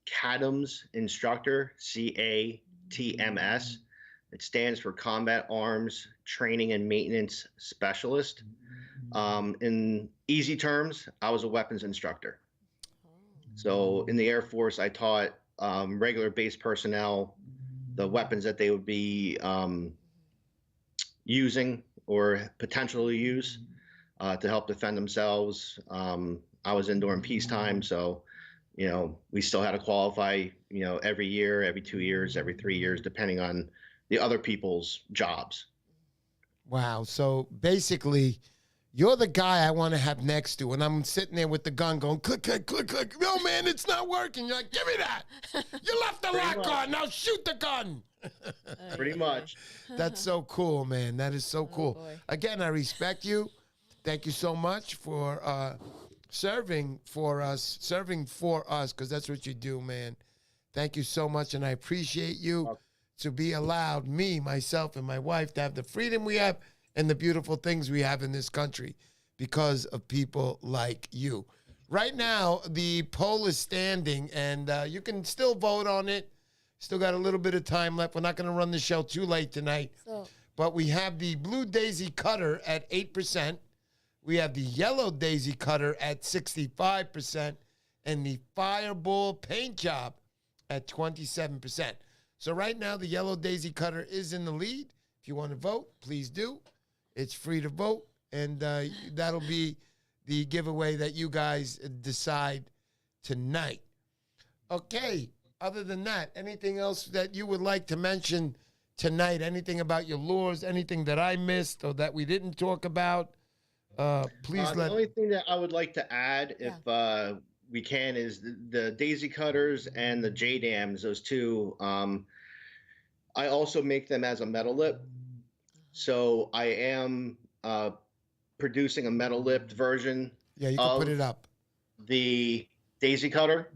CATMS instructor, CATMS. It stands for Combat Arms Training and Maintenance Specialist. In easy terms, I was a weapons instructor. So in the Air Force, I taught regular base personnel the weapons that they would be using or potentially use to help defend themselves. I was in during peacetime, so we still had to qualify, every year, every 2 years, every 3 years, depending on the other people's jobs. Wow. So basically, you're the guy I want to have next to, and I'm sitting there with the gun going, click, click, click, click. No, man, it's not working. You're like, give me that. You left the lock on. Now shoot the gun. Pretty much. That's so cool, man. That is so cool. Boy. Again, I respect you. Thank you so much for serving for us, because that's what you do, man. Thank you so much, and I appreciate you to be allowed, me, myself, and my wife, to have the freedom we have and the beautiful things we have in this country because of people like you. Right now, the poll is standing, and you can still vote on it. Still got a little bit of time left. We're not going to run the show too late tonight. But we have the Blue Daisy Cutter at 8%. We have the Yellow Daisy Cutter at 65%. And the Fireball Paint Job at 27%. So right now, the Yellow Daisy Cutter is in the lead. If you want to vote, please do. It's free to vote. And that'll be the giveaway that you guys decide tonight. Okay. Other than that, anything else that you would like to mention tonight? Anything about your lures? Anything that I missed or that we didn't talk about? Please The only thing that I would like to add, if we can, is the Daisy Cutters and the J-Dams, those two. I also make them as a metal lip. So I am producing a metal lipped version. Yeah, you can put it up. The Daisy Cutter.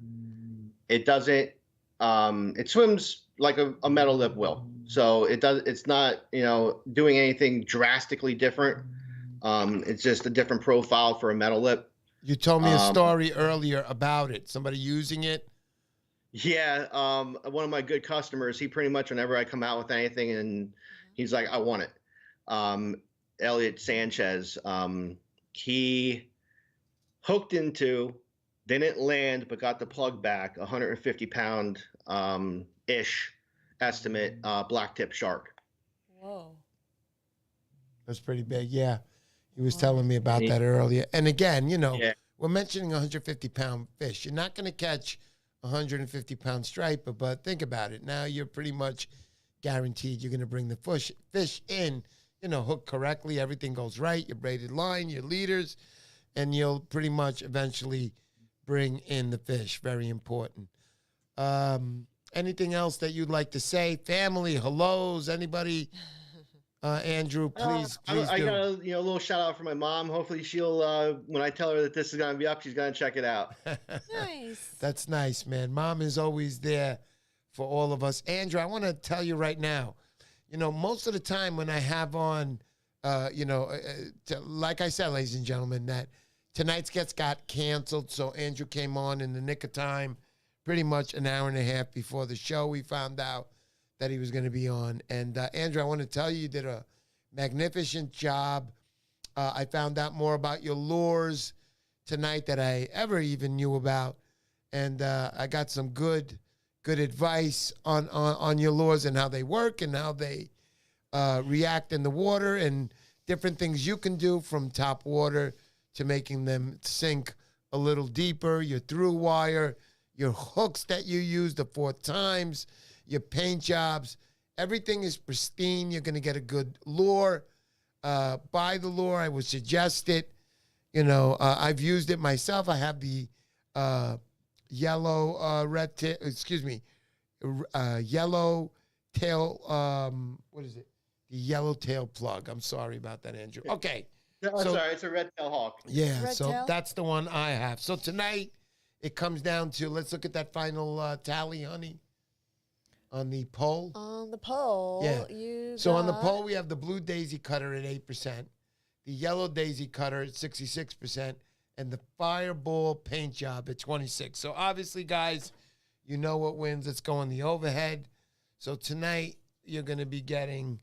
It doesn't. It swims like a metal lip will. So it's not, doing anything drastically different. It's just a different profile for a metal lip. You told me a story earlier about it. Somebody using it. Yeah. One of my good customers, he pretty much, whenever I come out with anything and he's like, I want it. Elliot Sanchez, he hooked into, didn't land, but got the plug back, 150-pound ish estimate black tip shark. Whoa. That's pretty big. Yeah. He was telling me about that earlier. And again, we're mentioning 150-pound fish. You're not going to catch 150-pound striper, but think about it. Now you're pretty much guaranteed you're going to bring the fish in, hook correctly. Everything goes right. Your braided line, your leaders, and you'll pretty much eventually bring in the fish. Very important. Anything else that you'd like to say? Family, hellos, anybody? Andrew, please I do. got a little shout out for my mom. Hopefully she'll, when I tell her that this is going to be up, she's going to check it out. Nice. That's nice, man. Mom is always there for all of us. Andrew, I want to tell you right now, most of the time when I have on, like I said, ladies and gentlemen, that tonight's got canceled. So Andrew came on in the nick of time, pretty much an hour and a half before the show. We found out that he was going to be on. And Andrew, I want to tell you did a magnificent job. I found out more about your lures tonight that I ever even knew about. And I got some good advice on your lures and how they work and how they react in the water and different things you can do from top water to making them sink a little deeper, your through wire, your hooks that you use the 4 times, your paint jobs. Everything is pristine. You're going to get a good lure. Buy the lure. I would suggest it. I've used it myself. I have the yellow yellow tail, what is it? The yellow tail plug. I'm sorry about that, Andrew. Okay. Sorry, it's a red tail hawk. Yeah, Red so tail? that's the one I have. So tonight, it comes down to, let's look at that final tally, honey, on the poll. On the poll, Yeah. So on the poll, we have the Blue Daisy Cutter at 8%, the Yellow Daisy Cutter at 66%, and the Fireball Paint Job at 26%. So obviously, guys, you know what wins. Let's go on the overhead. So tonight, you're going to be getting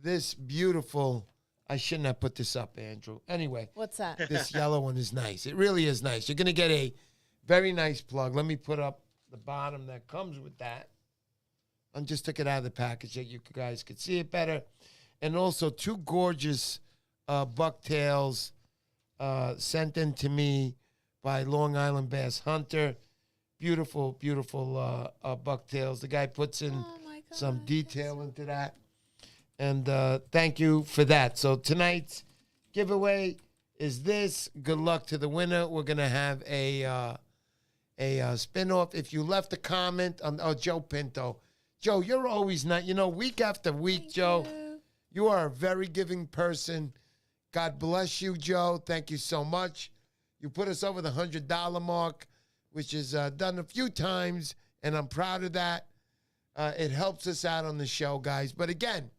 this beautiful. I shouldn't have put this up, Andrew. Anyway. What's that? This yellow one is nice. It really is nice. You're going to get a very nice plug. Let me put up the bottom that comes with that. I just took it out of the package so you guys could see it better. And also 2 gorgeous bucktails sent in to me by Long Island Bass Hunter. Beautiful, beautiful bucktails. The guy puts in some detail into that. And thank you for that. So tonight's giveaway is this. Good luck to the winner. We're going to have a spin-off. If you left a comment on Joe Pinto. Joe, you're always not, week after week, Thank Joe. You are a very giving person. God bless you, Joe. Thank you so much. You put us over the $100 mark, which is done a few times, and I'm proud of that. It helps us out on the show, guys. But again,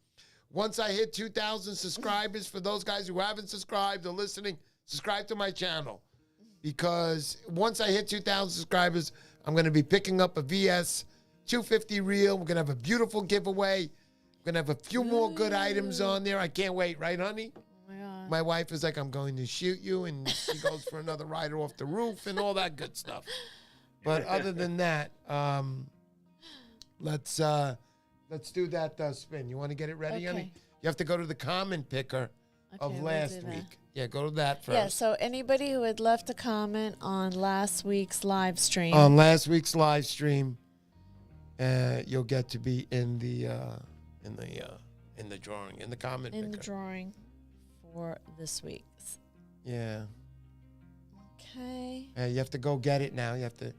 once I hit 2,000 subscribers, for those guys who haven't subscribed or listening, subscribe to my channel. Because once I hit 2,000 subscribers, I'm going to be picking up a VS 250 reel. We're going to have a beautiful giveaway. We're going to have a few more good items on there. I can't wait, right, honey? Oh my God. My wife is like, I'm going to shoot you, and she goes for another rider off the roof and all that good stuff. But other than that, let's do that spin. You want to get it ready, honey? You have to go to the comment picker of last week. Yeah, go to that first. Yeah, so anybody who had left a comment on last week's live stream. On last week's live stream, you'll get to be in the drawing, in the comment picker. In the drawing for this week's. Yeah. Okay. You have to go get it now. You have to.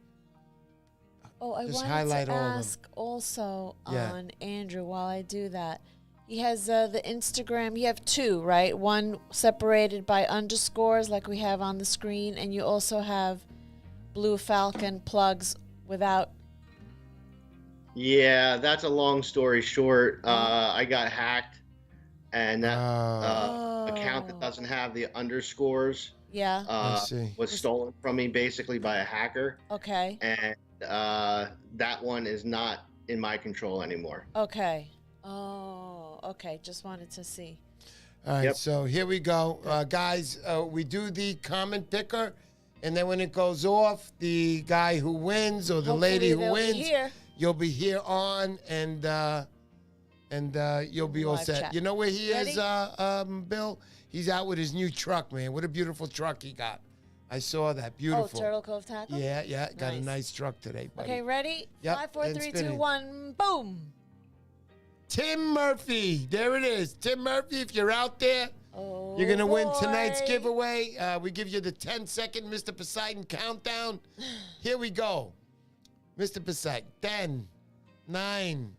Oh, I just wanted highlight to all of them. ask also Yeah. on Andrew while I do that. He has the Instagram. You have 2, right? One separated by underscores like we have on the screen, and you also have Blue Falcon Plugs without. Yeah, that's a long story short. I got hacked, and that account that doesn't have the underscores Yeah. I see. was stolen from me basically by a hacker. Okay. And that one is not in my control anymore. Okay. Oh, okay. Just wanted to see. All right, Yep. so here we go. Guys, we do the comment picker, and then when it goes off, the guy who wins or the lady who they'll be wins, here. you'll be here on, and you'll be all Live set. chat. You know where he Ready? is, Bill? He's out with his new truck, man. What a beautiful truck he got. I saw that. Beautiful. Oh, Turtle Cove Tackle? Yeah, yeah. Got a Nice. nice truck today, buddy. Okay, ready? Yep, 5, 4, and 3, 2, spinning. 1, boom. Tim Murphy. There it is. Tim Murphy, if you're out there, Oh, you're going to win tonight's boy. giveaway. We give you the 10-second Mr. Poseidon countdown. Here we go. Mr. Poseidon. 10, 9.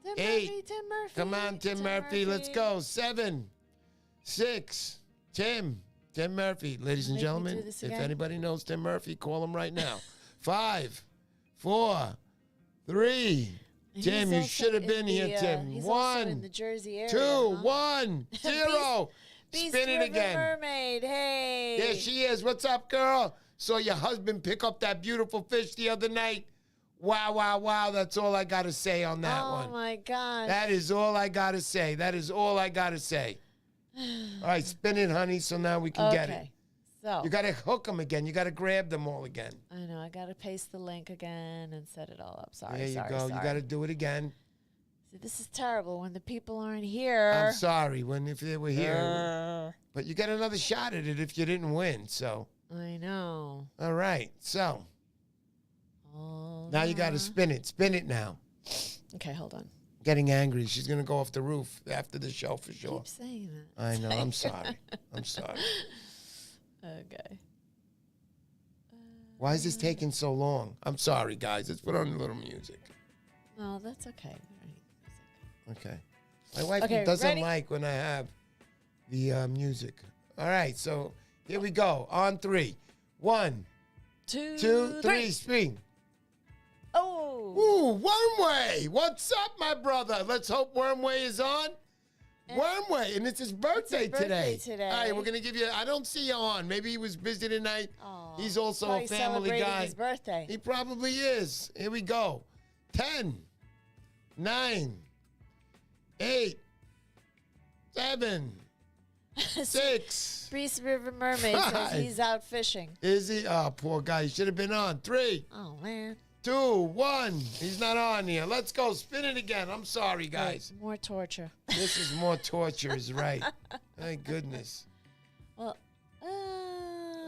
Tim 8. Murphy, Tim Murphy. Come on, Tim Murphy. Let's go. 7, 6. Tim Murphy. Ladies and Make me gentlemen, do this if again? anybody knows Tim Murphy, call him right now. 5, 4, 3. And Tim, he's you also should have in been here, the, Tim. He's also in 1, the Jersey area. 2, huh? 1, 0. Beast Spin it River again. Mermaid, hey. There she is. What's up, girl? Saw your husband pick up that beautiful fish the other night. Wow, wow, wow. That's all I got to say on that one. Oh, my gosh. That is all I got to say. That is all I got to say. All right, spin it, honey, so now we can get it. Okay, so. You got to hook them again. You got to grab them all again. I know, I got to paste the link again and set it all up. Sorry, There you sorry, go. sorry. You got to do it again. See, this is terrible when the people aren't here. I'm sorry if they were here. But you get another shot at it if you didn't win. So, I know. all right. So, All now you got to right. spin it. Spin it now. Okay, hold on. Getting angry. She's going to go off the roof after the show for sure. Keep saying that. I know. I'm sorry. I'm sorry. Okay. Why is this taking so long? I'm sorry, guys. Let's put on a little music. No, that's okay. We don't need music. Okay. My wife Okay, doesn't ready? like when I have the music. All right. So here we go. On 3. 1, 2, 2, 3, spin. Oh. Ooh, Wormway. What's up, my brother? Let's hope Wormway is on. Wormway, and it's his birthday, birthday today. today. All right, we're going to give you, I don't see you on. Maybe he was busy tonight. Aw, He's also probably a family celebrating guy. his birthday. He probably is. Here we go. 10, 9, 8, 7, 6. Breeze River Mermaid says Five. he's out fishing. Is he? Oh, poor guy. He should have been on. 3, Oh, man. 2, 1. He's not on here. Let's go. Spin it again. I'm sorry, guys. Wait, more torture. This is more torture, is right. Thank goodness. Well,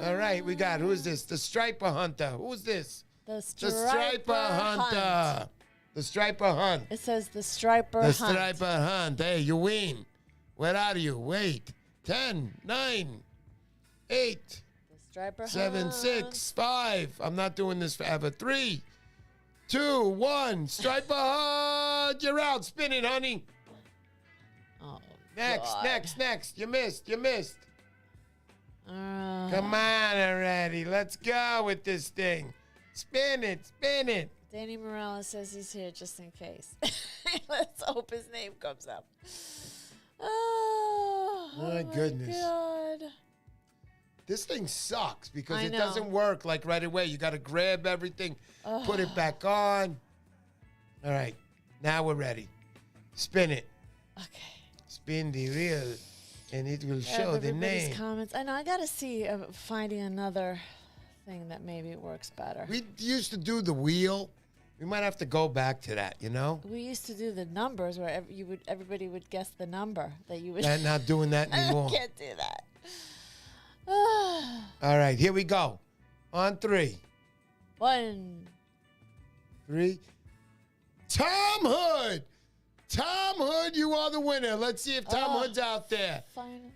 All right, we got, who is this? The Striper Hunter. Who's this? the The Striper Hunter. Hunt. The Striper Hunt. It says the Striper The Hunt. Striper Hunt. Hey, you win. Where are you? Wait. 10, 9, 8, The Striper 7, Hunt. 6, 5. I'm not doing this forever. 3, 2, 1. Striper Hunt. You're out. Spin it, honey. Oh, Next, God. next. You missed. Uh, Come on already. Let's go with this thing. Spin it. Danny Morales says he's here just in case. Let's hope his name comes up. Oh, My goodness. God. This thing sucks because I it know. doesn't work like right away. You got to grab everything, put it back on. All right. Now we're ready. Spin it. Okay. Spin the reel, and it will show the Everybody's name. comments. I know. I got to see finding another thing that maybe works better. We used to do the wheel. We might have to go back to that, you know? We used to do the numbers where everybody would guess the number that you would. I'm not doing that I anymore. can't do that. All right, here we go. On 3. 1. 3. Tom Hood! Tom Hood, you are the winner. Let's see if Tom Oh. Hood's out there. Finally.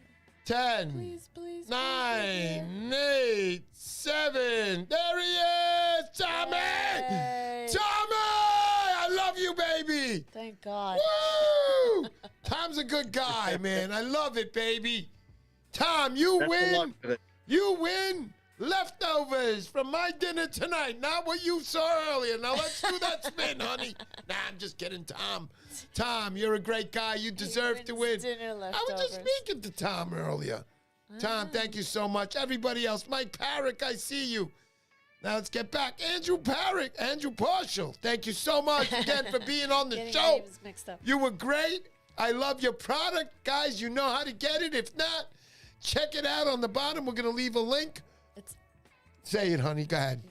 10, Please, please. 9, 8, 7. There he is! Tommy! Yay. Tommy! I love you, baby! Thank God. Woo! Tom's a good guy, man. I love it, baby. Tom, you Best of luck win. with it. You win leftovers from my dinner tonight, not what you saw earlier. Now let's do that spin, honey. Nah, I'm just kidding, Tom. Tom, you're a great guy. You deserve to win. wins dinner I was leftovers. just speaking to Tom earlier. Tom, thank you so much. Everybody else, Mike Parrick, I see you. Now let's get back. Andrew Parrick, Andrew Partial, thank you so much again for being on the Getting show. names mixed up. You were great. I love your product. Guys, you know how to get it. If not, check it out on the bottom. We're going to leave a link. It's Say it, honey. Go ahead.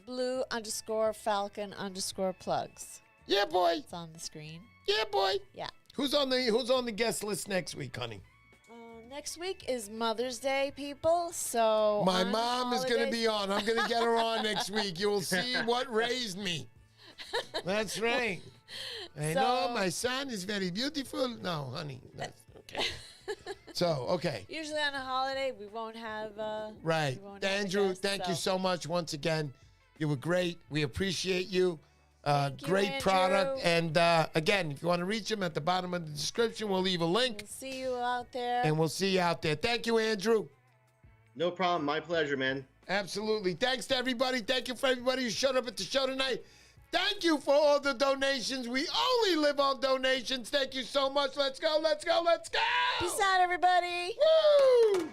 Blue_Falcon_plugs. Yeah, boy. It's on the screen. Yeah, boy. Yeah. Who's on the guest list next week, honey? Next week is Mother's Day, people. So My on mom is going to holidays- be on. I'm going to get her on next week. You will see what raised me. That's right. I know So- my son is very beautiful. No, honey. That's okay. So, okay. Usually on a holiday, we won't have. Right. we won't have a Andrew, guest, thank you so- so much once again. You were great. We appreciate you. Thank you, Great product. Andrew. And again, if you want to reach him at the bottom of the description, we'll leave a link. We'll see you out there. And we'll see you out there. Thank you, Andrew. No problem. My pleasure, man. Absolutely. Thanks to everybody. Thank you for everybody who showed up at the show tonight. Thank you for all the donations. We only live on donations. Thank you so much. Let's go. Peace out, everybody. Woo!